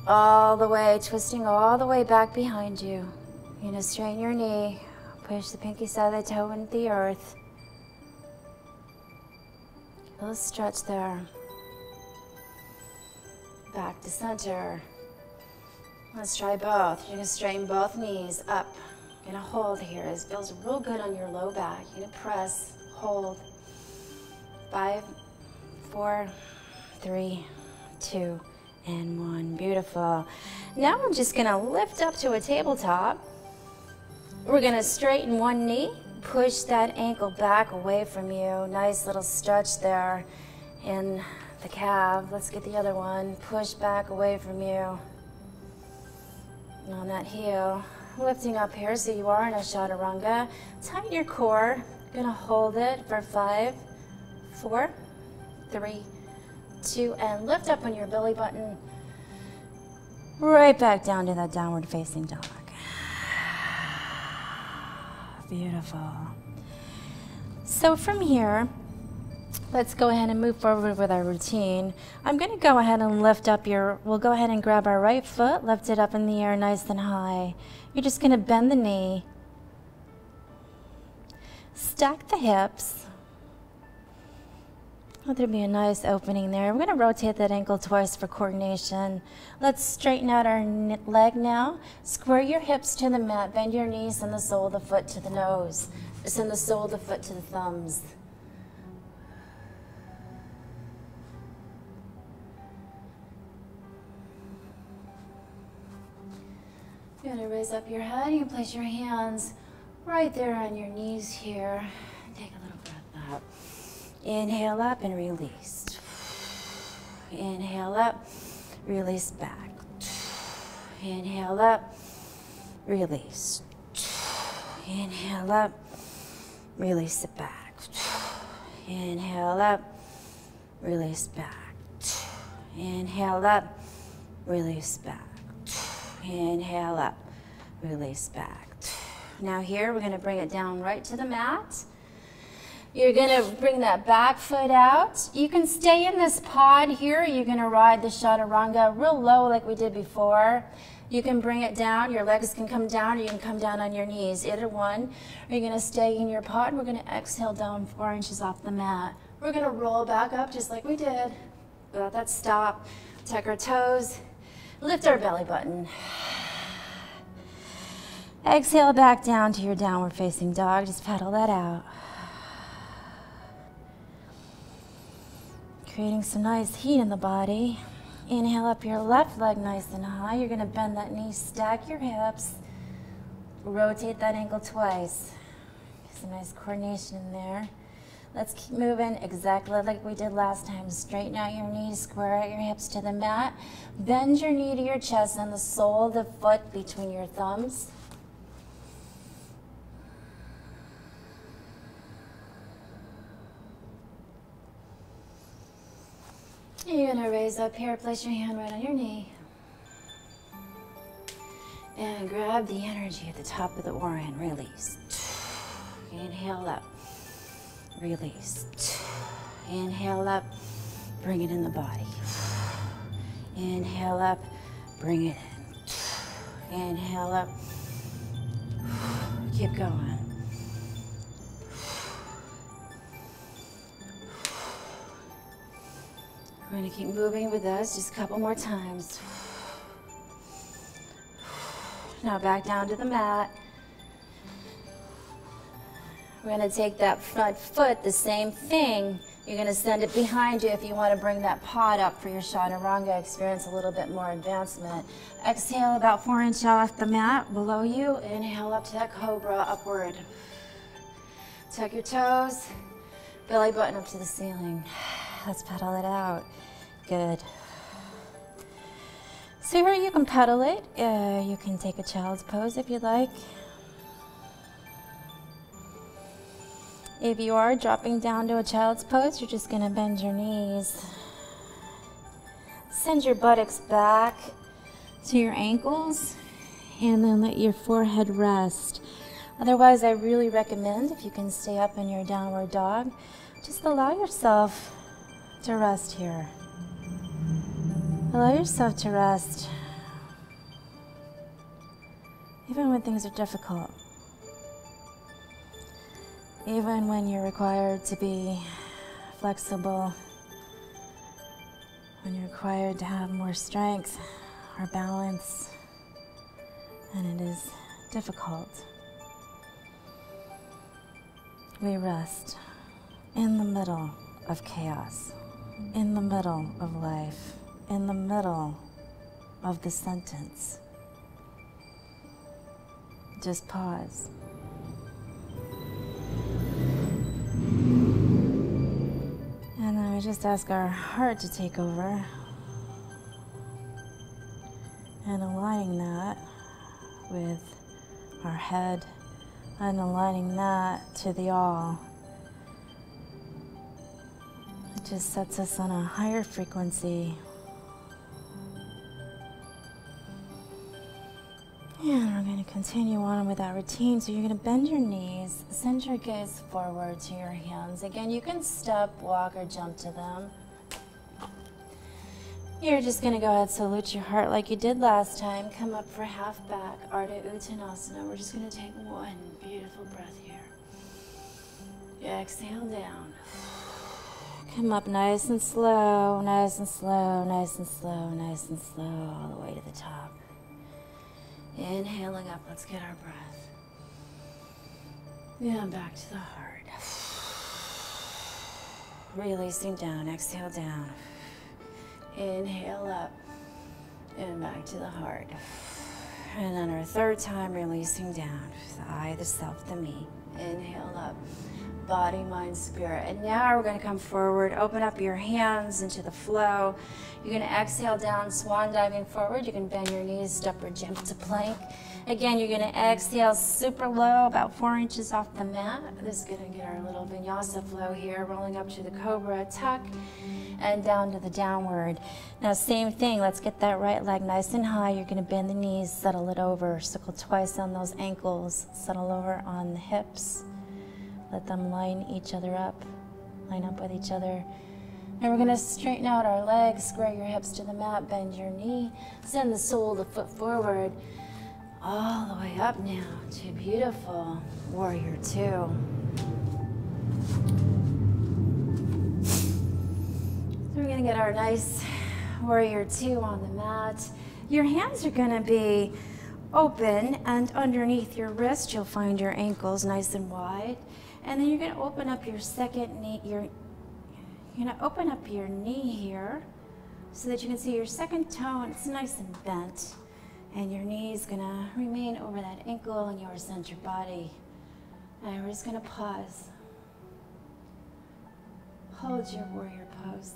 All the way, twisting all the way back behind you. You're going to straighten your knee, push the pinky side of the toe into the earth. A little stretch there. Back to center. Let's try both. You're going to straighten both knees up. You're going to hold here. This feels real good on your low back. You're going to press, hold. 5, 4, 3, 2, and 1. Beautiful. Now I'm just going to lift up to a tabletop. We're going to straighten one knee. Push that ankle back away from you. Nice little stretch there in the calf. Let's get the other one. Push back away from you. And on that heel, lifting up here so you are in a chaturanga. Tighten your core. You're going to hold it for 5, 4, 3, 2, and lift up on your belly button. Right back down to that downward facing dog. Beautiful. So from here, let's go ahead and move forward with our routine. I'm going to go ahead and lift up we'll go ahead and grab our right foot, lift it up in the air nice and high. You're just going to bend the knee, stack the hips. Let there be a nice opening there. We're going to rotate that ankle twice for coordination. Let's straighten out our leg now. Square your hips to the mat. Bend your knees. Send the sole of the foot to the nose. Send the sole of the foot to the thumbs. You're going to raise up your head. You can place your hands right there on your knees here. Take a little breath out. Inhale up and release. Inhale up, release back. Inhale up, release. Inhale up, release it back. Inhale up, release back. Inhale up, release back. Inhale up, release back. Now here, we're gonna bring it down right to the mat. You're gonna bring that back foot out. You can stay in this pod here. You're gonna ride the chaturanga real low like we did before. You can bring it down. Your legs can come down, or you can come down on your knees, either one. Or you're gonna stay in your pod. We're gonna exhale down 4 inches off the mat. We're gonna roll back up just like we did. Without that stop, tuck our toes, lift our belly button. Exhale back down to your downward facing dog. Just pedal that out. Creating some nice heat in the body. Inhale up your left leg nice and high. You're gonna bend that knee, stack your hips, rotate that ankle twice. Some nice coordination in there. Let's keep moving exactly like we did last time. Straighten out your knees, square out your hips to the mat. Bend your knee to your chest and the sole of the foot between your thumbs. You're gonna raise up here, place your hand right on your knee. And grab the energy at the top of the Orion, release. Inhale up, release. Inhale up, bring it in the body. Inhale up, bring it in. Inhale up, keep going. We're gonna keep moving with us just a couple more times. Now back down to the mat. We're gonna take that front foot, the same thing. You're gonna send it behind you if you wanna bring that pod up for your chaturanga, experience a little bit more advancement. Exhale about 4 inches off the mat below you. Inhale up to that cobra, upward. Tuck your toes, belly button up to the ceiling. Let's pedal it out. Good. So here you can pedal it. You can take a child's pose if you'd like. If you are dropping down to a child's pose, you're just gonna bend your knees. Send your buttocks back to your ankles and then let your forehead rest. Otherwise, I really recommend, if you can stay up in your downward dog, just allow yourself to rest here. Allow yourself to rest, even when things are difficult. Even when you're required to be flexible, when you're required to have more strength or balance, and it is difficult. We rest in the middle of chaos, in the middle of life, in the middle of the sentence. Just pause. And then we just ask our heart to take over and aligning that with our head and aligning that to the all. It just sets us on a higher frequency. And we're going to continue on with that routine. So you're going to bend your knees, send your gaze forward to your hands. Again, you can step, walk, or jump to them. You're just going to go ahead, salute your heart like you did last time. Come up for half back, Ardha Uttanasana. We're just going to take one beautiful breath here. Exhale down. Come up nice and slow, nice and slow, nice and slow, nice and slow, all the way to the top. Inhaling up, let's get our breath. Yeah, back to the heart. Releasing down, exhale down. Inhale up, and back to the heart. And on our third time, releasing down. The I, the self, the me. Inhale up, body, mind, spirit. And now we're going to come forward, open up your hands into the flow. You're going to exhale down, swan diving forward. You can bend your knees, upward jump to plank. Again, you're going to exhale super low, about 4 inches off the mat. This is going to get our little vinyasa flow here, rolling up to the cobra, tuck, and down to the downward. Now, same thing. Let's get that right leg nice and high. You're going to bend the knees, settle it over. Circle twice on those ankles. Settle over on the hips. Let them line each other up. Line up with each other. And we're going to straighten out our legs. Square your hips to the mat. Bend your knee. Send the sole of the foot forward. All the way up now to beautiful warrior 2. So we're going to get our nice warrior 2 on the mat. Your hands are going to be open, and underneath your wrist you'll find your ankles nice and wide. And then you're going to open up your second knee. You're going to open up your knee here so that you can see your second toe, and it's nice and bent. And your knee is going to remain over that ankle in your center body. And we're just going to pause. Hold your warrior pose.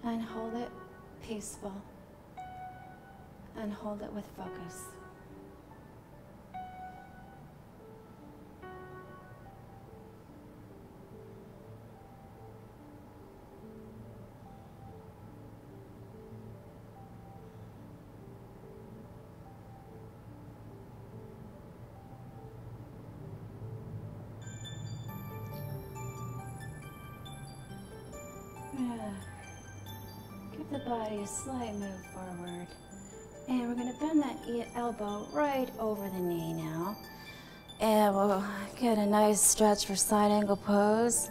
And hold it peaceful. And hold it with focus. Give the body a slight move forward. And we're going to bend that elbow right over the knee now. And we'll get a nice stretch for side angle pose.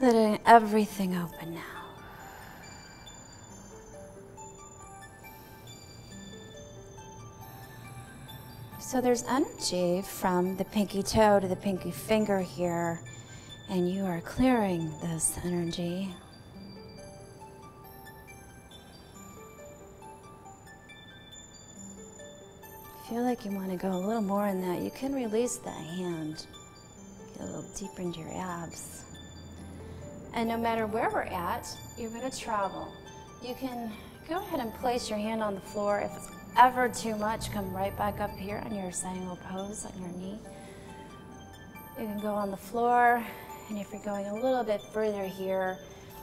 Letting everything open now. So there's energy from the pinky toe to the pinky finger here. And you are clearing this energy. Feel like you want to go a little more in that. You can release that hand. Get a little deeper into your abs. And no matter where we're at, you're going to travel. You can go ahead and place your hand on the floor. If it's ever too much, come right back up here on your side angle pose on your knee. You can go on the floor, and if you're going a little bit further here,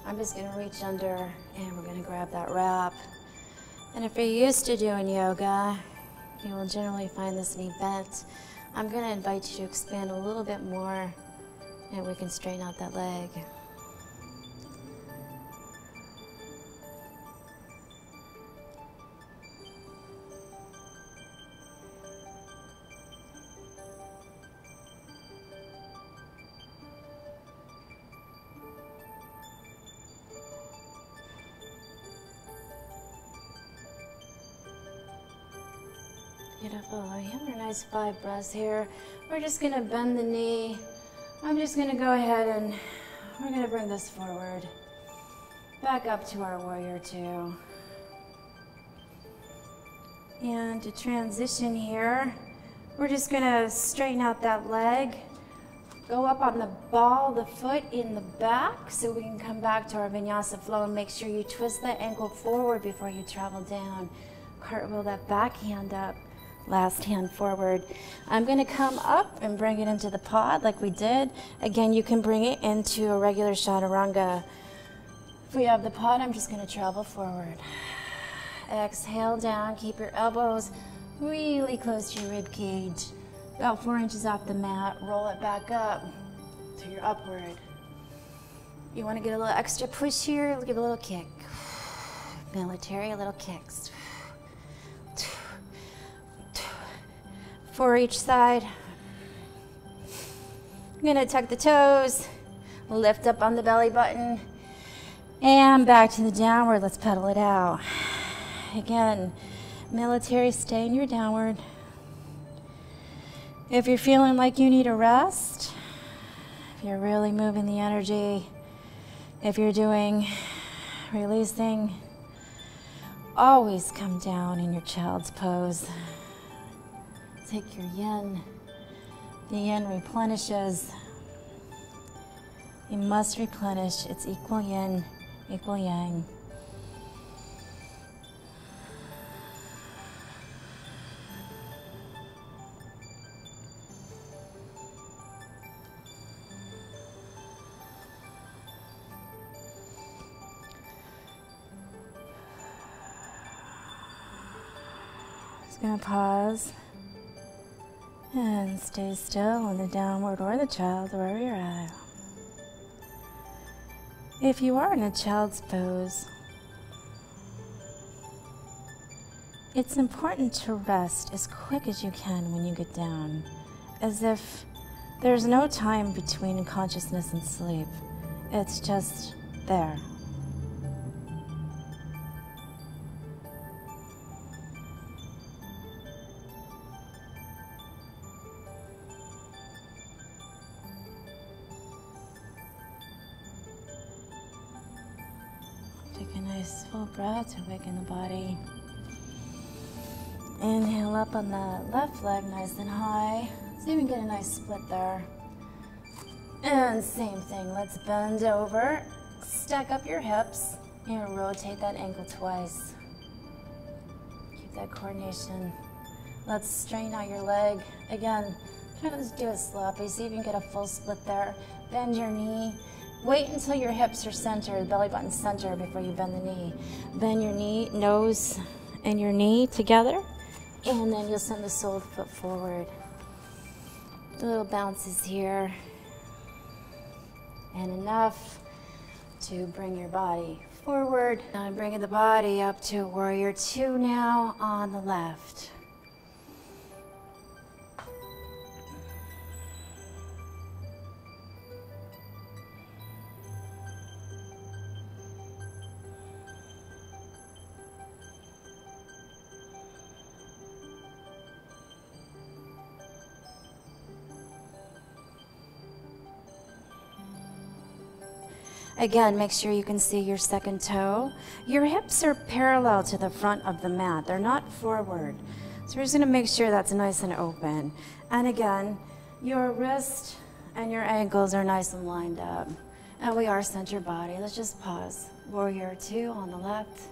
I'm just going to reach under and we're going to grab that wrap. And if you're used to doing yoga, you will generally find this knee bent. I'm going to invite you to expand a little bit more, and we can straighten out that leg. Beautiful. We have a nice 5 breaths here. We're just going to bend the knee. I'm just going to go ahead and we're going to bring this forward. Back up to our warrior 2. And to transition here, we're just going to straighten out that leg. Go up on the ball of the foot in the back so we can come back to our vinyasa flow, and make sure you twist that ankle forward before you travel down. Cartwheel that back hand up. Last hand forward. I'm going to come up and bring it into the pod like we did. Again, you can bring it into a regular chaturanga. If we have the pod, I'm just going to travel forward. Exhale down. Keep your elbows really close to your rib cage. About 4 inches off the mat. Roll it back up to your upward. You want to get a little extra push here? Give a little kick. Military, little kicks. 4 each side. I'm going to tuck the toes, lift up on the belly button, and back to the downward. Let's pedal it out. Again, military, stay in your downward. If you're feeling like you need a rest, if you're really moving the energy, if you're doing releasing,
always come down in your child's pose. Take your yin. The yin replenishes. You must replenish. It's equal yin, equal yang. Just gonna pause and stay still in the downward or the child, wherever you're at. If you are in a child's pose, it's important to rest as quick as you can when you get down, as if there's no time between consciousness and sleep. It's just there. Take a nice full breath to awaken the body. Inhale up on the left leg nice and high. So you can get a nice split there. And same thing, let's bend over, stack up your hips, and rotate that ankle twice. Keep that coordination. Let's straighten out your leg. Again, try not to do it sloppy, see if you can get a full split there. Bend your knee. Wait until your hips are centered, belly button centered before you bend the knee. Bend your knee, nose and your knee together, and then you'll send the sole foot forward. Little bounces here. And enough to bring your body forward. I'm bringing the body up to warrior two now on the left. Again, make sure you can see your second toe. Your hips are parallel to the front of the mat. They're not forward. So we're just gonna make sure that's nice and open. And again, your wrist and your ankles are nice and lined up. And we are center body. Let's just pause. Warrior two on the left.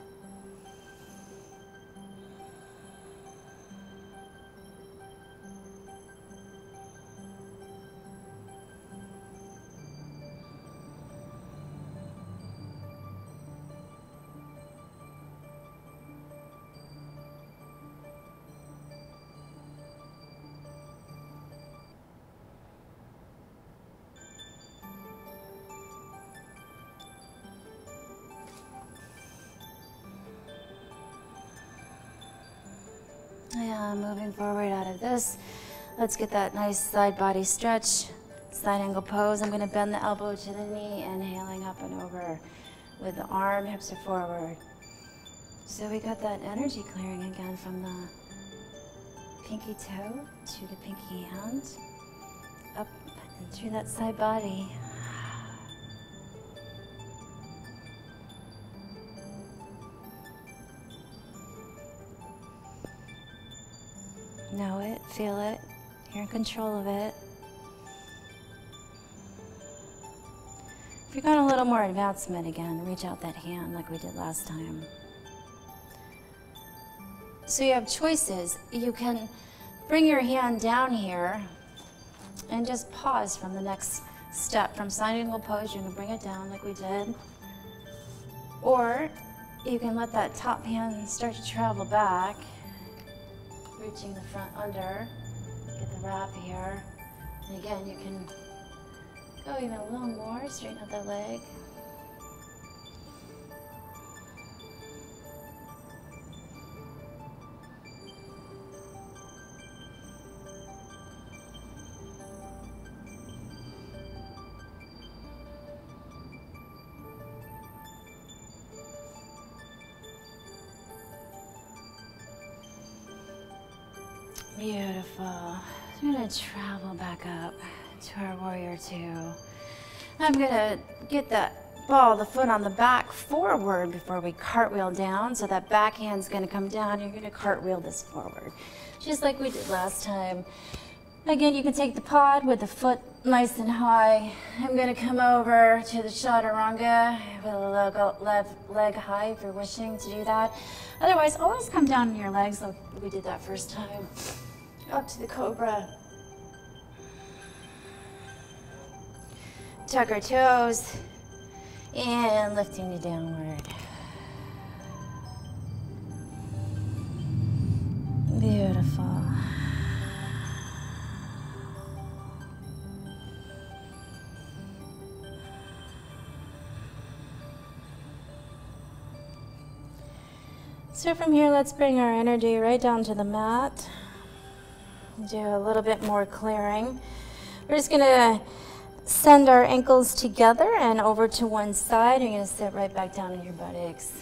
Yeah, moving forward out of this. Let's get that nice side body stretch, side angle pose. I'm gonna bend the elbow to the knee, inhaling up and over with the arm, hips are forward. So we got that energy clearing again from the pinky toe to the pinky hand, up and through that side body. Know it, feel it, you're in control of it. If you're going a little more advancement again, reach out that hand like we did last time. So you have choices. You can bring your hand down here and just pause from the next step. From side angle pose, you can bring it down like we did. Or you can let that top hand start to travel back, reaching the front under, get the wrap here. And again, you can go even a little more, straighten out that leg. Beautiful. I'm gonna travel back up to our warrior two. I'm gonna get that
ball the foot on the back forward before we cartwheel down. So that back hand's going to come down. You're going to cartwheel this forward, just like we did last time. Again, you can take the pod with the foot nice and high. I'm going to come over to the chaturanga with a leg high if you're wishing to do that. Otherwise, always come down on your legs like we did that first time. Up to the cobra. Tuck our toes and lifting to downward. Beautiful. So from here, let's bring our energy right down to the mat. Do a little bit more clearing. We're just gonna send our ankles together and over to one side. You're gonna sit right back down on your buttocks.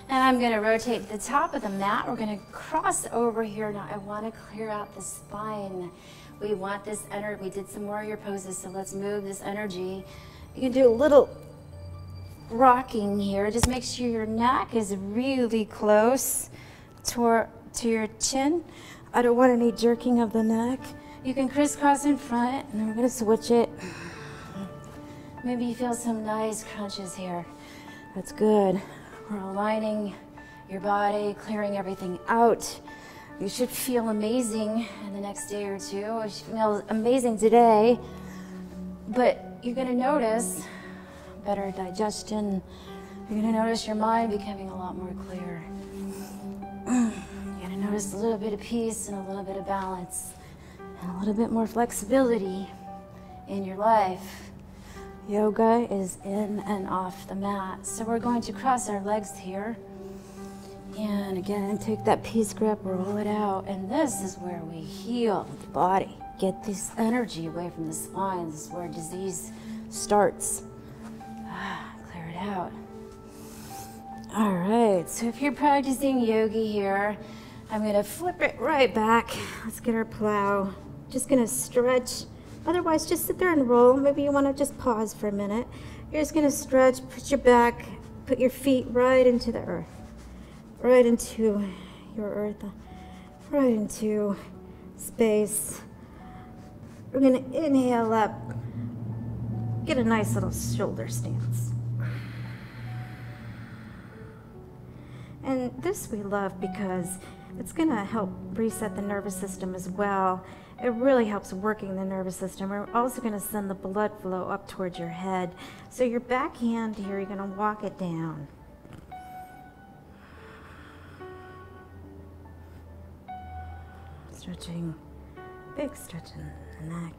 And I'm gonna rotate the top of the mat. We're gonna cross over here. Now I wanna clear out the spine. We want this energy. We did some warrior poses, so let's move this energy. You can do a little rocking here. Just make sure your neck is really close to your chin. I don't want any jerking of the neck. You can crisscross in front, and then we're gonna switch it. Maybe you feel some nice crunches here. That's good. We're aligning your body, clearing everything out. You should feel amazing in the next day or two. You should feel amazing today, but you're gonna notice better digestion. You're gonna notice your mind becoming a lot more clear. You're gonna notice a little bit of peace and a little bit of balance and a little bit more flexibility in your life. Yoga is in and off the mat. So we're going to cross our legs here. And again, take that peace grip, roll it out. And this is where we heal the body. Get this energy away from the spine. This is where disease starts. Clear it out. All right, so if you're practicing yogi here, I'm gonna flip it right back. Let's get our plow. Just gonna stretch. Otherwise, just sit there and roll. Maybe you wanna just pause for a minute. You're just gonna stretch, put your back, put your feet right into the earth. Right into your earth, right into space. We're gonna inhale up. Get a nice little shoulder stance. And this we love because it's gonna help reset the nervous system as well. It really helps working the nervous system. We're also gonna send the blood flow up towards your head. So your back hand here, you're gonna walk it down. Stretching, big stretch in the neck.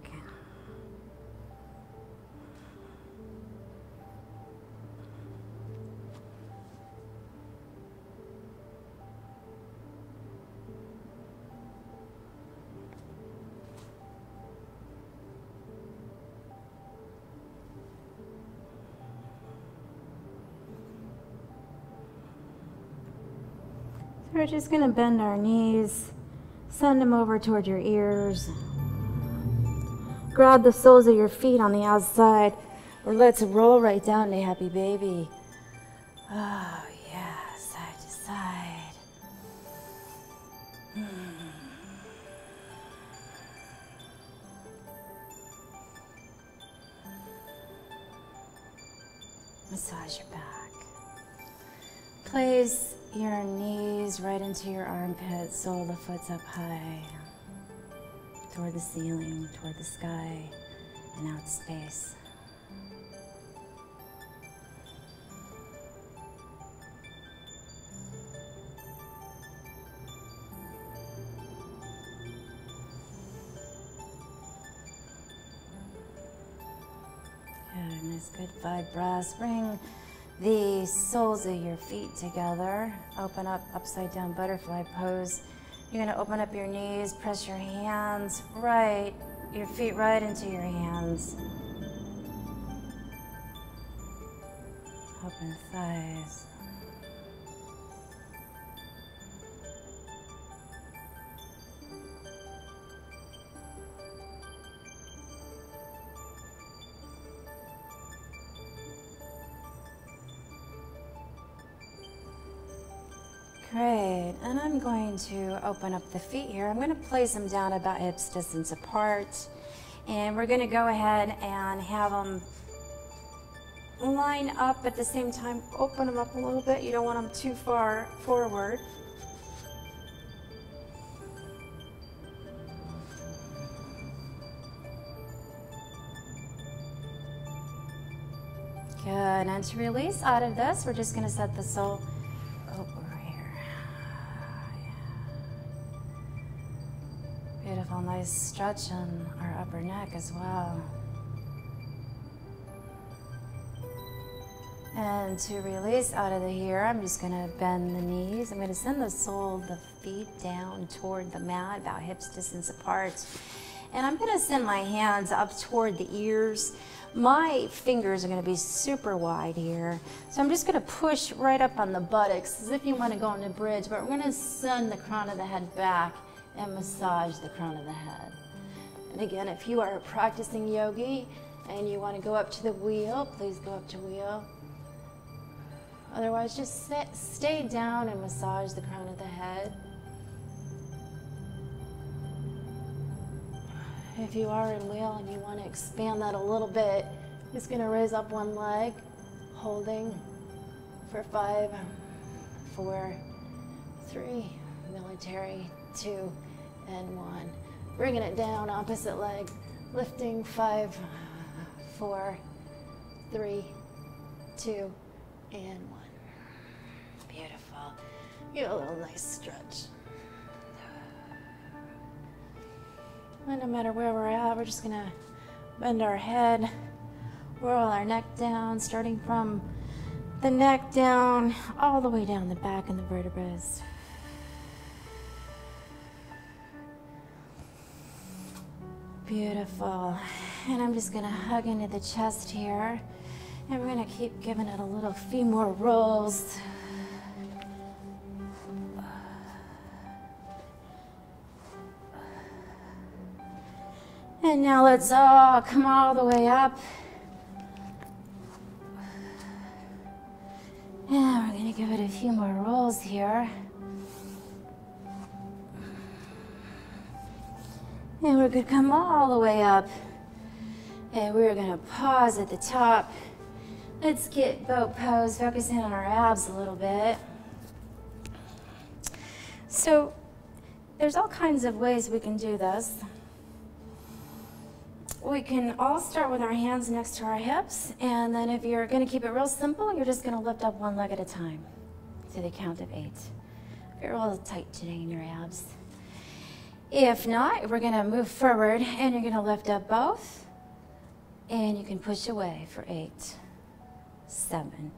We're just going to bend our knees, send them over toward your ears. Grab the soles of your feet on the outside, or let's roll right down to happy baby. Oh yeah, side to side. Massage your back. Place your knees right into your armpits, sole of the foot's up high, toward the ceiling, toward the sky, and out space. Good, nice, good 5 breaths. Bring the soles of your feet together. Open up, upside down butterfly pose. You're gonna open up your knees, press your hands right, your feet right into your hands. Open thighs. Great, and I'm going to open up the feet here. I'm going to place them down about hips distance apart. And we're going to go ahead and have them line up at the same time. Open them up a little bit. You don't want them too far forward. Good, and to release out of this, we're just going to set the soul over here. Beautiful, nice stretch on our upper neck as well. And to release out of the here, I'm just going to bend the knees. I'm going to send the sole of the feet down toward the mat, about hips distance apart. And I'm going to send my hands up toward the ears. My fingers are going to be super wide here. So I'm just going to push right up on the buttocks as if you want to go on a bridge, but we're going to send the crown of the head back and massage the crown of the head. And again, if you are a practicing yogi and you want to go up to the wheel, please go up to wheel. Otherwise, just stay down and massage the crown of the head. If you are in wheel and you want to expand that a little bit, just going to raise up one leg, holding for 5, 4, 3, military, 2, and 1. Bringing it down, opposite leg, lifting 5, 4, 3, 2, and 1. Beautiful. Get a little nice stretch. And no matter where we're at, we're just gonna bend our head, roll our neck down, starting from the neck down, all the way down the back and the vertebrae. Beautiful. And I'm just gonna hug into the chest here. And we're gonna keep giving it a few more rolls. And now let's all come all the way up. And we're gonna give it a few more rolls here. And we're gonna come all the way up. And we're gonna pause at the top. Let's get boat pose, focusing on our abs a little bit. So there's all kinds of ways we can do this. We can all start with our hands next to our hips, and then if you're going to keep it real simple, you're just going to lift up one leg at a time to the count of 8. You're a little tight today in your abs. If not, we're going to move forward, and you're going to lift up both, and you can push away for 8, 7. You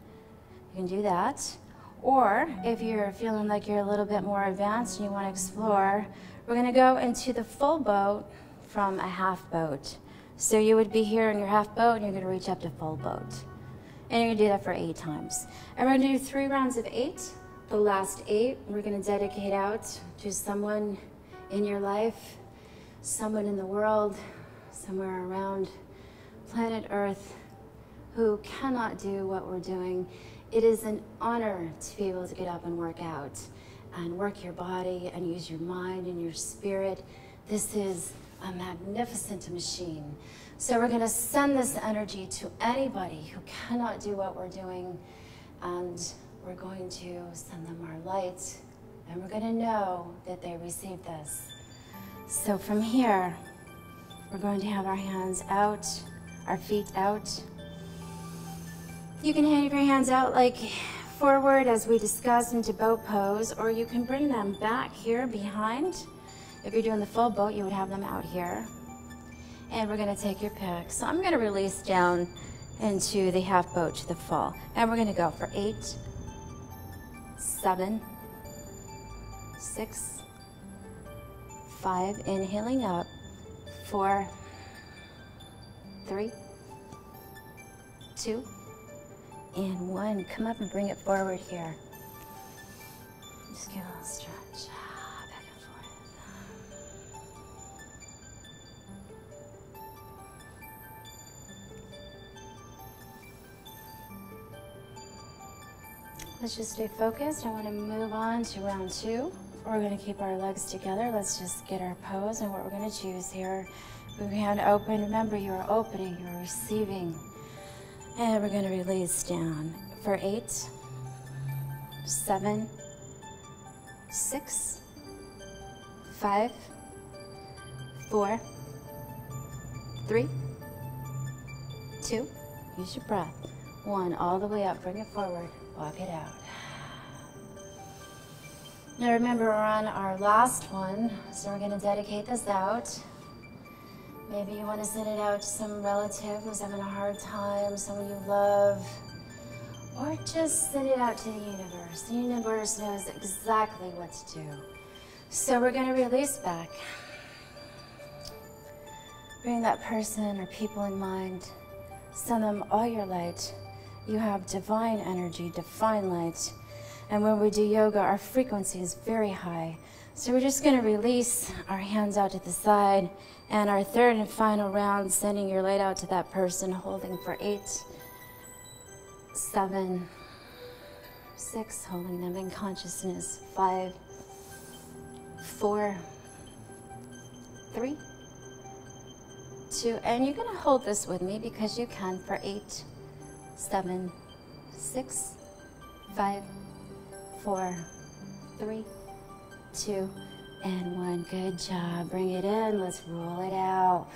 can do that. Or if you're feeling like you're a little bit more advanced and you want to explore, we're going to go into the full boat from a half boat. So you would be here in your half boat and you're going to reach up to full boat. And you're going to do that for 8 times. And we're going to do 3 rounds of 8. The last 8 we're going to dedicate out to someone in your life, someone in the world, somewhere around planet Earth who cannot do what we're doing. It is an honor to be able to get up and work out and work your body and use your mind and your spirit. This is a magnificent machine. So we're going to send this energy to anybody who cannot do what we're doing, and we're going to send them our light, and we're going to know that they received this. So from here, we're going to have our hands out, our feet out. You can have your hands out like forward as we discussed into boat pose, or you can bring them back here behind. If you're doing the full boat, you would have them out here. And we're going to take your pick. So I'm going to release down into the half boat to the full. And we're going to go for 8, 7, 6, 5, inhaling up, 4, 3, 2, and 1. Come up and bring it forward here. Just give a little stretch. Back and forth. Let's just stay focused. I want to move on to round 2. We're going to keep our legs together. Let's just get our pose and what we're going to choose here. Move your hand open. Remember, you are opening, you are receiving. And we're going to release down for 8, 7, 6, 5, 4, 3, 2, use your breath. 1, all the way up, bring it forward, walk it out. Now remember, we're on our last one, so we're going to dedicate this out. Maybe you want to send it out to some relative who's having a hard time, someone you love, or just send it out to the universe. The universe knows exactly what to do. So we're going to release back. Bring that person or people in mind. Send them all your light. You have divine energy, divine light. And when we do yoga, our frequency is very high. So we're just going to release our hands out to the side. And our third and final round, sending your light out to that person, holding for 8, 7, 6, holding them in consciousness, 5, 4, 3, 2, and you're going to hold this with me because you can for 8, 7, 6, 5, 4, 3, 2, and 1. Good job. Bring it in. Let's roll it out.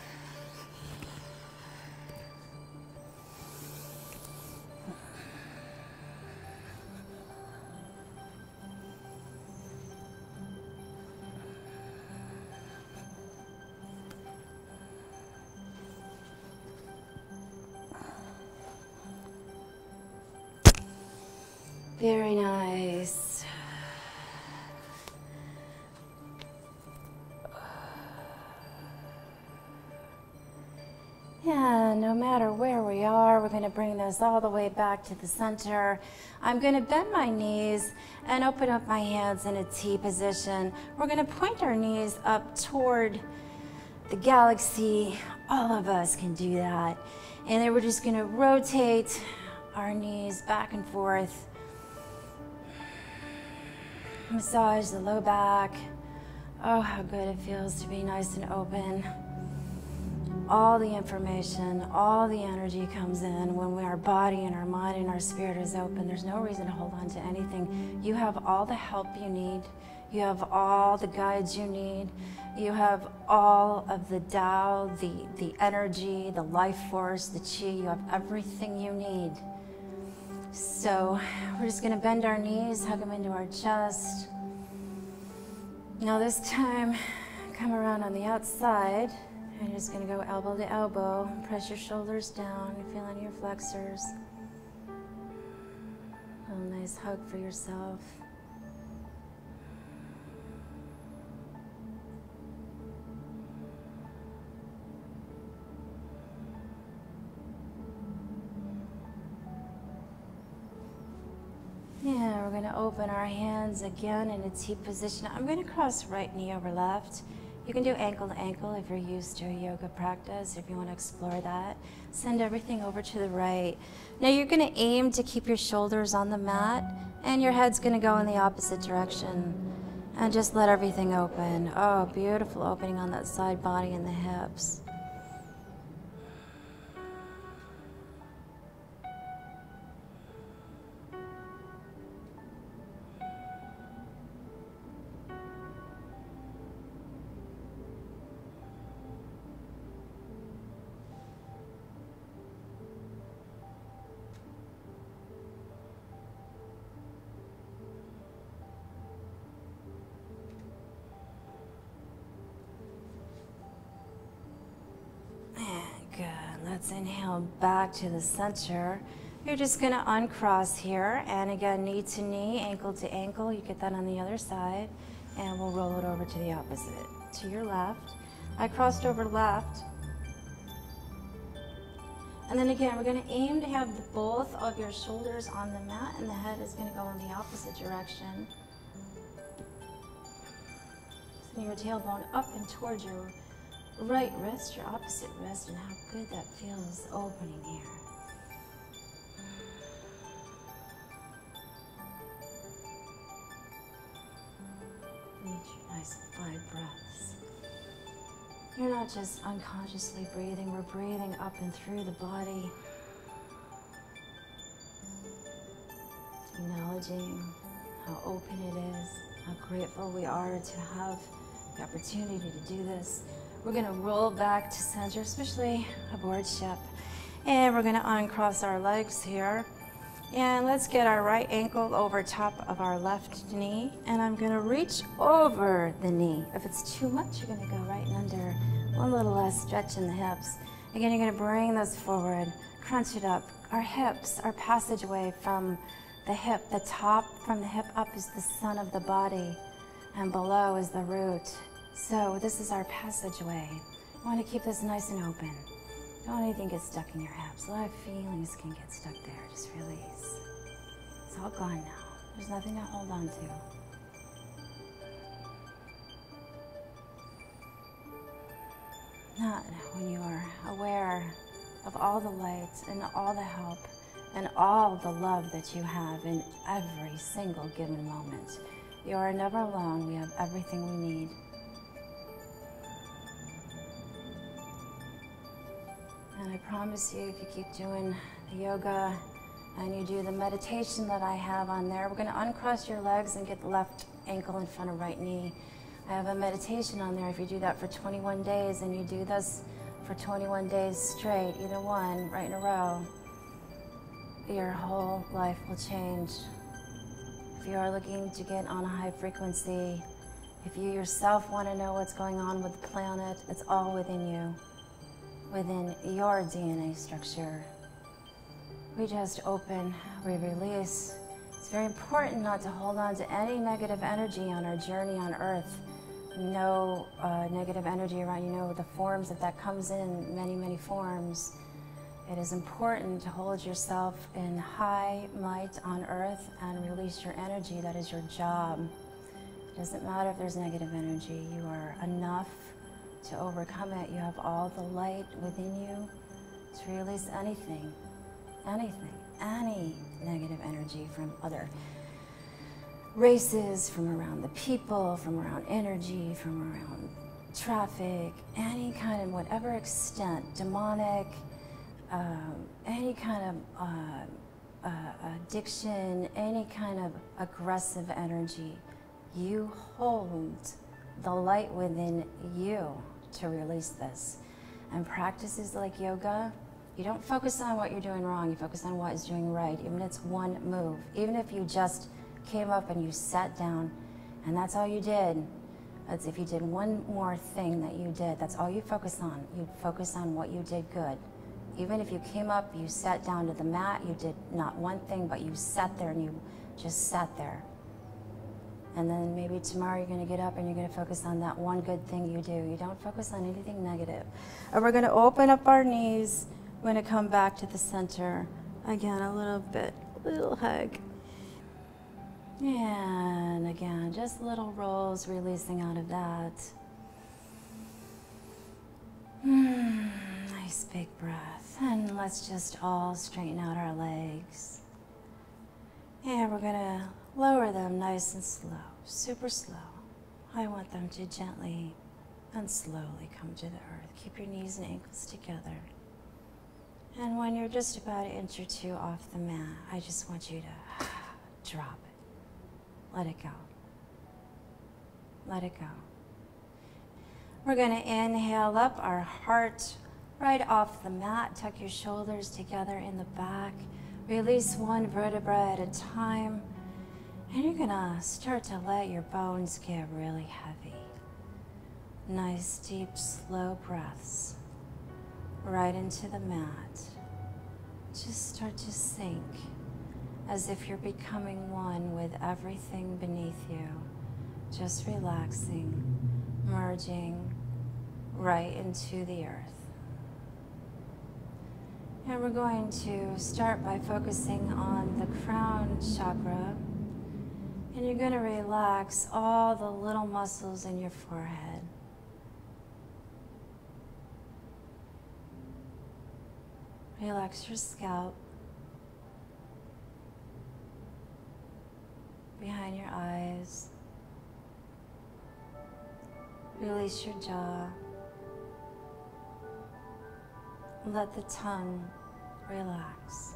Very nice. Yeah, no matter where we are, we're going to bring this all the way back to the center. I'm going to bend my knees and open up my hands in a T position. We're going to point our knees up toward the galaxy. All of us can do that. And then we're just going to rotate our knees back and forth. Massage the low back. Oh, how good it feels to be nice and open. All the information, all the energy comes in when our body and our mind and our spirit is open. There's no reason to hold on to anything. You have all the help you need. You have all the guides you need. You have all of the Tao, the energy, the life force, the Chi. You have everything you need. So we're just going to bend our knees, hug them into our chest. Now this time, come around on the outside. And you're just going to go elbow to elbow. Press your shoulders down. You're feeling your flexors. A nice hug for yourself. Yeah, we're going to open our hands again in a T position. I'm going to cross right knee over left. You can do ankle to ankle if you're used to a yoga practice, if you want to explore that. Send everything over to the right. Now you're going to aim to keep your shoulders on the mat, and your head's going to go in the opposite direction. And just let everything open. Oh, beautiful opening on that side body and the hips. Let's inhale back to the center. You're just going to uncross here, and again, knee to knee, ankle to ankle. You get that on the other side, and we'll roll it over to the opposite, to your left. I crossed over left, and then again, we're going to aim to have both of your shoulders on the mat, and the head is going to go in the opposite direction. Send your tailbone up and towards your right wrist, your opposite wrist, and how good that feels opening here. nice 5 breaths. You're not just unconsciously breathing, we're breathing up and through the body. Acknowledging how open it is, how grateful we are to have the opportunity to do this. We're going to roll back to center, especially aboard ship. And we're going to uncross our legs here. And let's get our right ankle over top of our left knee. And I'm going to reach over the knee. If it's too much, you're going to go right under. One little less stretch in the hips. Again, you're going to bring those forward, crunch it up. Our hips, our passageway from the hip, the top from the hip up is the sun of the body, and below is the root. So this is our passageway. You want to keep this nice and open. Don't let anything get stuck in your hips. A lot of feelings can get stuck there. Just release. It's all gone now. There's nothing to hold on to. Not when you are aware of all the light and all the help and all the love that you have in every single given moment. You are never alone. We have everything we need. And I promise you, if you keep doing the yoga and you do the meditation that I have on there, we're going to uncross your legs and get the left ankle in front of right knee. I have a meditation on there. If you do that for 21 days and you do this for 21 days straight, either one, right in a row, your whole life will change. If you are looking to get on a high frequency, if you yourself want to know what's going on with the planet, it's all within you, within your DNA structure. We just open, we release. It's very important not to hold on to any negative energy on our journey on Earth. No negative energy around, you know, the forms that comes in many, many forms. It is important to hold yourself in high might on Earth and release your energy. That is your job. It doesn't matter if there's negative energy. You are enough to overcome it. You have all the light within you to release anything, any negative energy from other races, from around the people, from around energy, from around traffic, any kind of, whatever extent, demonic, any kind of addiction, any kind of aggressive energy. You hold the light within you to release this. And practices like yoga, you don't focus on what you're doing wrong, you focus on what is doing right, even if it's one move. Even if you just came up and you sat down and that's all you did. That's if you did one more thing that you did, that's all you focus on. You focus on what you did good. Even if you came up, you sat down to the mat, you did not one thing, but you sat there and you just sat there. And then maybe tomorrow you're going to get up and you're going to focus on that one good thing you do. You don't focus on anything negative. And we're going to open up our knees. We're going to come back to the center. Again, a little hug. And again, just little rolls releasing out of that. Nice big breath. And let's just all straighten out our legs. And we're going to lower them nice and slow, super slow. I want them to gently and slowly come to the earth. Keep your knees and ankles together. And when you're just about an inch or two off the mat, I just want you to drop it. Let it go. Let it go. We're going to inhale up, our heart right off the mat. Tuck your shoulders together in the back. Release one vertebra at a time. And you're going to start to let your bones get really heavy. Nice, deep, slow breaths right into the mat. Just start to sink as if you're becoming one with everything beneath you. Just relaxing, merging right into the earth. And we're going to start by focusing on the crown chakra. And you're going to relax all the little muscles in your forehead. Relax your scalp, behind your eyes, Release your jaw. Let the tongue relax.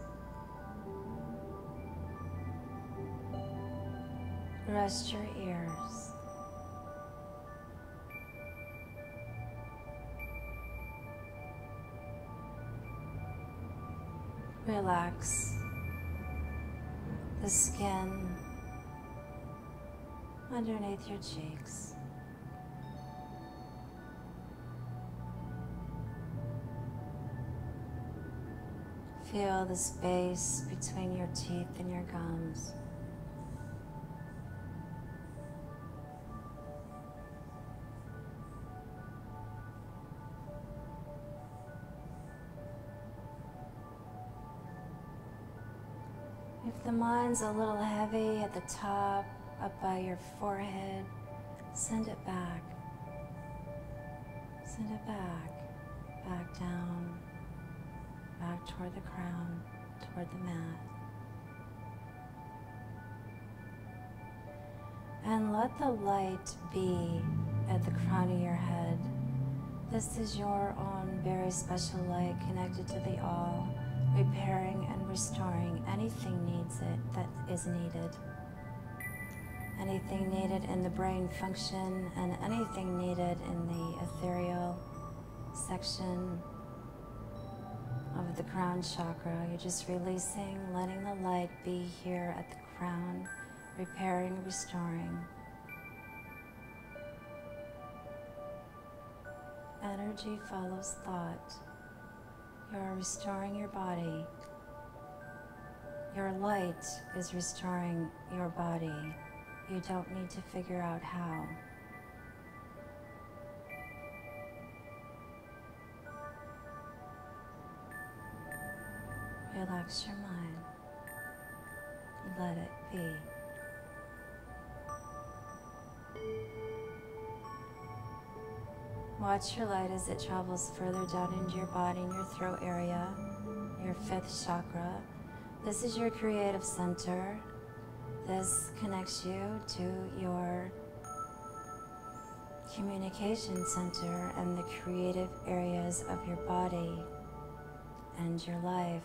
Rest your ears. Relax the skin underneath your cheeks. Feel the space between your teeth and your gums. If the mind's a little heavy at the top, up by your forehead, send it back. Send it back, back down, back toward the crown, toward the mat. And let the light be at the crown of your head. This is your own very special light connected to the all, repairing and restoring anything needs it that is needed. Anything needed in the brain function and anything needed in the ethereal section of the crown chakra. You're just releasing, letting the light be here at the crown, repairing, restoring. Energy follows thought. You are restoring your body. Your light is restoring your body. You don't need to figure out how. Relax your mind. Let it be. Watch your light as it travels further down into your body and your throat area, your 5th chakra. This is your creative center. This connects you to your communication center and the creative areas of your body and your life.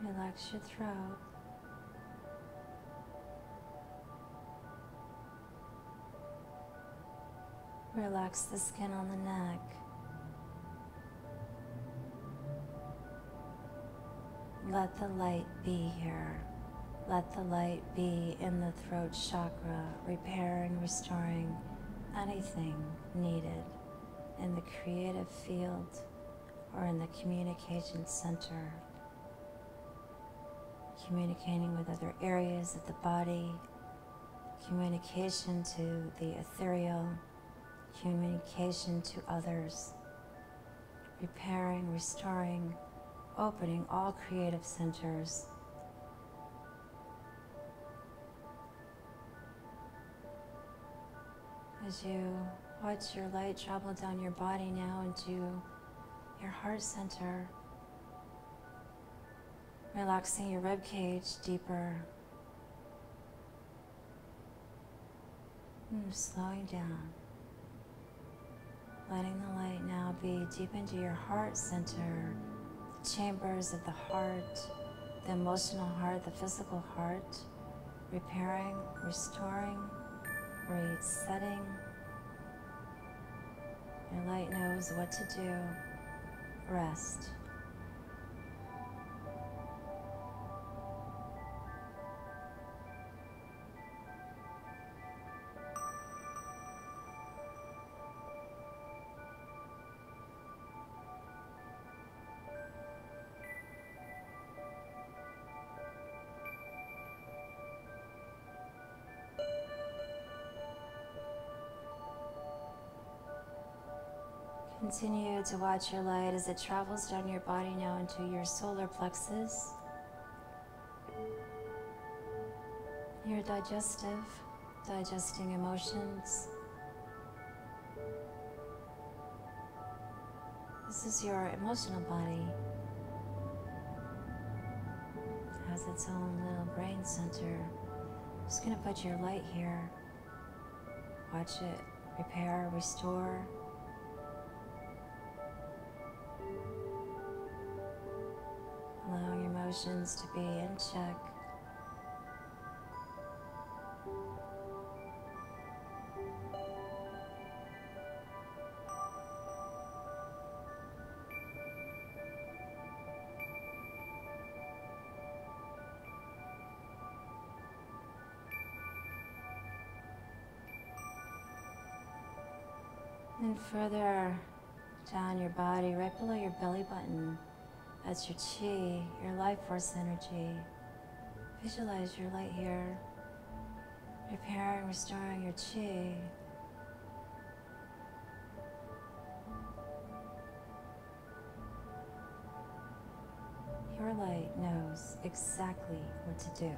Relax your throat. Relax the skin on the neck. Let the light be here. Let the light be in the throat chakra, repairing, restoring anything needed in the creative field or in the communication center. Communicating with other areas of the body, communication to the ethereal, communication to others, repairing, restoring, opening all creative centers. As you watch your light travel down your body now into your heart center, relaxing your rib cage deeper, and slowing down. Letting the light now be deep into your heart center, the chambers of the heart, the emotional heart, the physical heart, repairing, restoring, resetting. Your light knows what to do. Rest. Continue to watch your light as it travels down your body now into your solar plexus, your digesting emotions. This is your emotional body. It has its own little brain center. I'm just going to put your light here. Watch it repair, restore. Allowing your emotions to be in check. And further down your body, right below your belly button, that's your chi, your life force energy. Visualize your light here, repairing, restoring your chi. Your light knows exactly what to do.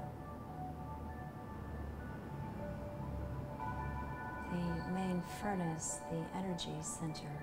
The main furnace, the energy center.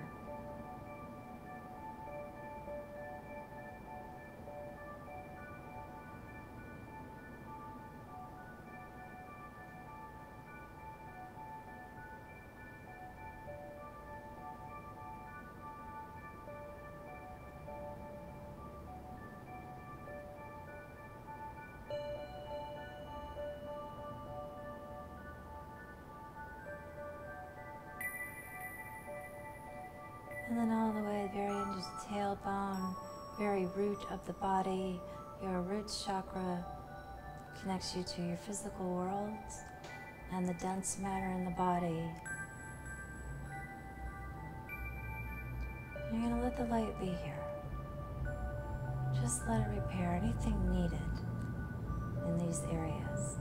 And then all the way very into the tailbone, very root of the body, your root chakra connects you to your physical world and the dense matter in the body. You're going to let the light be here. Just let it repair anything needed in these areas.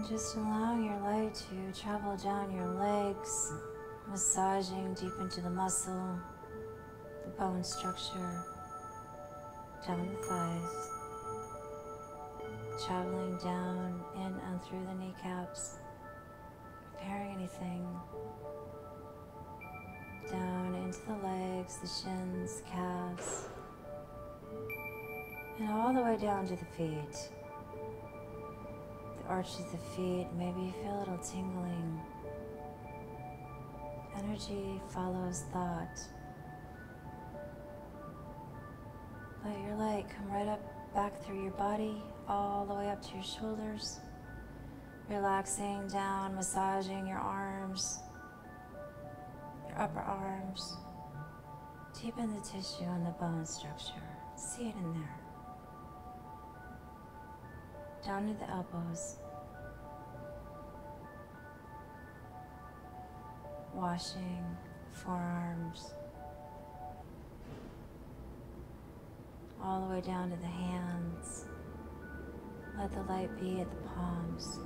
Just allowing your light to travel down your legs, massaging deep into the muscle, the bone structure, down the thighs, traveling down in and through the kneecaps, repairing anything, down into the legs, the shins, calves, and all the way down to the feet. Arches the feet, maybe you feel a little tingling. Energy follows thought. Let your light come right up, back through your body, all the way up to your shoulders. Relaxing down, massaging your arms, your upper arms, deep in the tissue and the bone structure. See it in there. Down to the elbows, washing forearms, all the way down to the hands. Let the light be at the palms,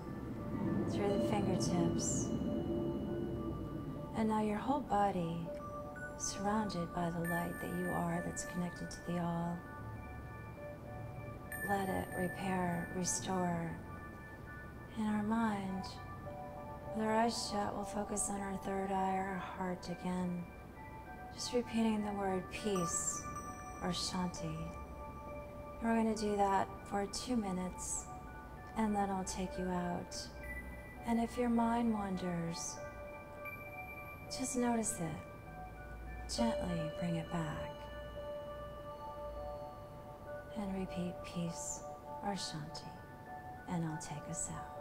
through the fingertips. And now your whole body surrounded by the light that you are, that's connected to the all. Let it repair, restore. In our mind, with our eyes shut, we'll focus on our third eye, our heart again. Just repeating the word peace or shanti. And we're going to do that for 2 minutes, and then I'll take you out. And if your mind wanders, just notice it. Gently bring it back. And repeat peace or shanti, and I'll take us out.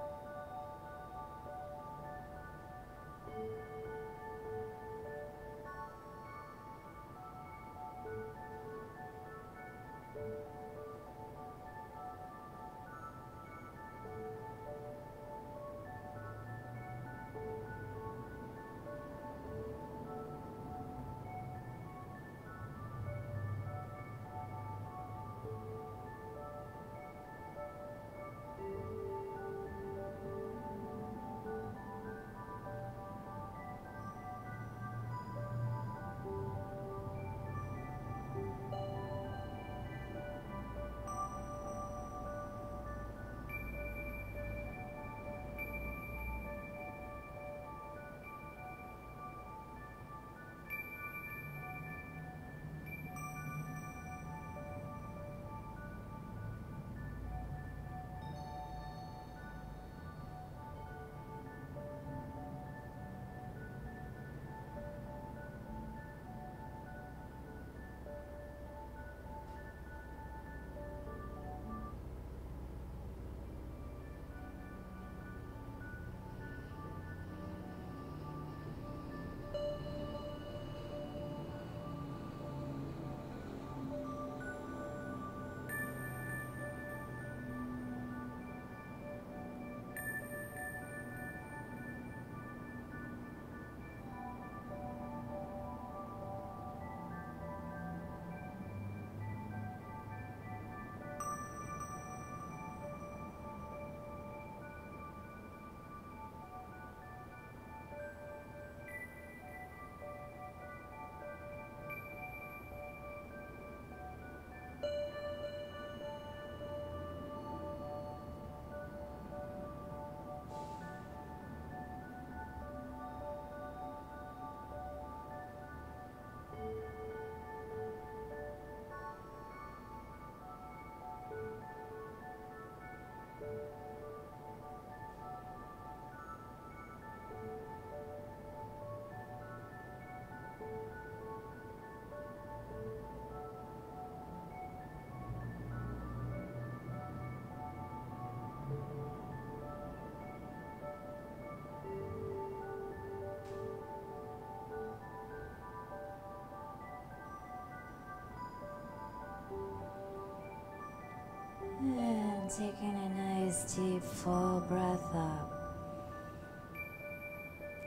And taking a nice deep full breath up.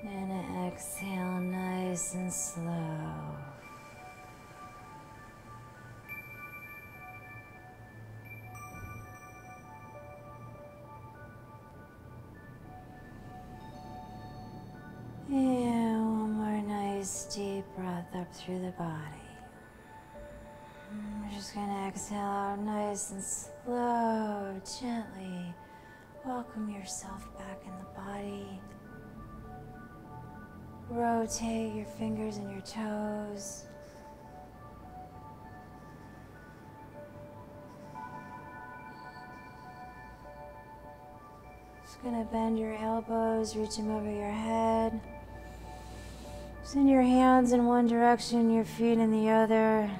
And exhale nice and slow. And one more nice deep breath up through the body. We're just going to exhale out nice and slow, gently. Welcome yourself back in the body. Rotate your fingers and your toes. Just going to bend your elbows, reach them over your head. Send your hands in one direction, your feet in the other.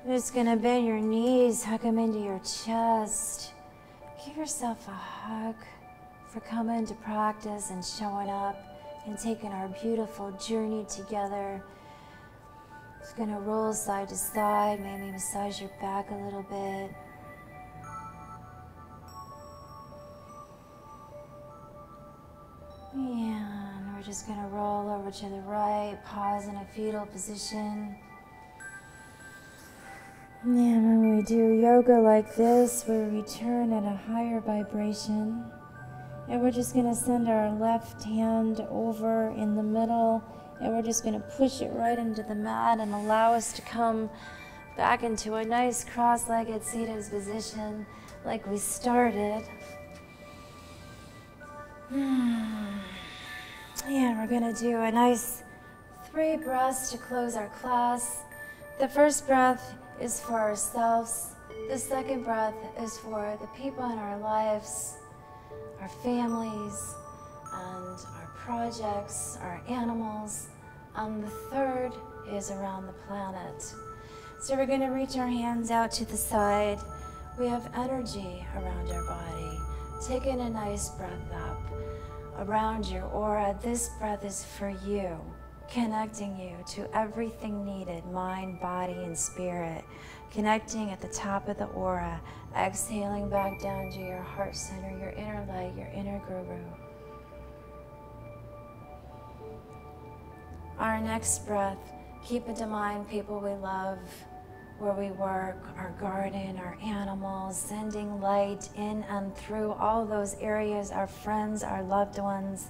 Just gonna bend your knees, hug them into your chest. Give yourself a hug for coming to practice and showing up and taking our beautiful journey together. Just gonna roll side to side, maybe massage your back a little bit. And we're just gonna roll over to the right, pause in a fetal position. And when we do yoga like this, we return at a higher vibration. And we're just going to send our left hand over in the middle, and we're just going to push it right into the mat and allow us to come back into a nice cross-legged seated position like we started. And we're going to do a nice 3 breaths to close our class. The first breath is for ourselves. The second breath is for the people in our lives, our families, and our projects, our animals. And the third is around the planet. So we're going to reach our hands out to the side. We have energy around our body. Taking a nice breath up around your aura. This breath is for you, connecting you to everything needed, mind, body, and spirit. Connecting at the top of the aura, exhaling back down to your heart center, your inner light, your inner guru. Our next breath, keep it to mind people we love, where we work, our garden, our animals, sending light in and through all those areas, our friends, our loved ones.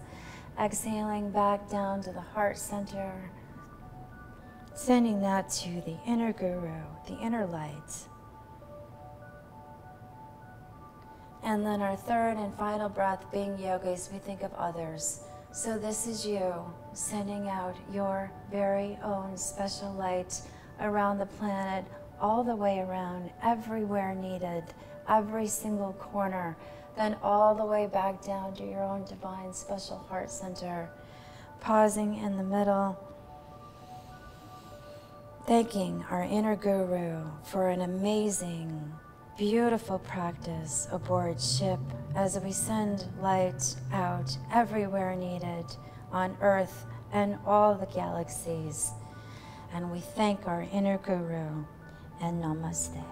Exhaling back down to the heart center, sending that to the inner guru, the inner light. And then our third and final breath, being yogis, we think of others. So this is you sending out your very own special light around the planet, all the way around, everywhere needed, every single corner. Then all the way back down to your own divine special heart center. Pausing in the middle. Thanking our inner guru for an amazing, beautiful practice aboard ship as we send light out everywhere needed on Earth and all the galaxies. And we thank our inner guru, and namaste.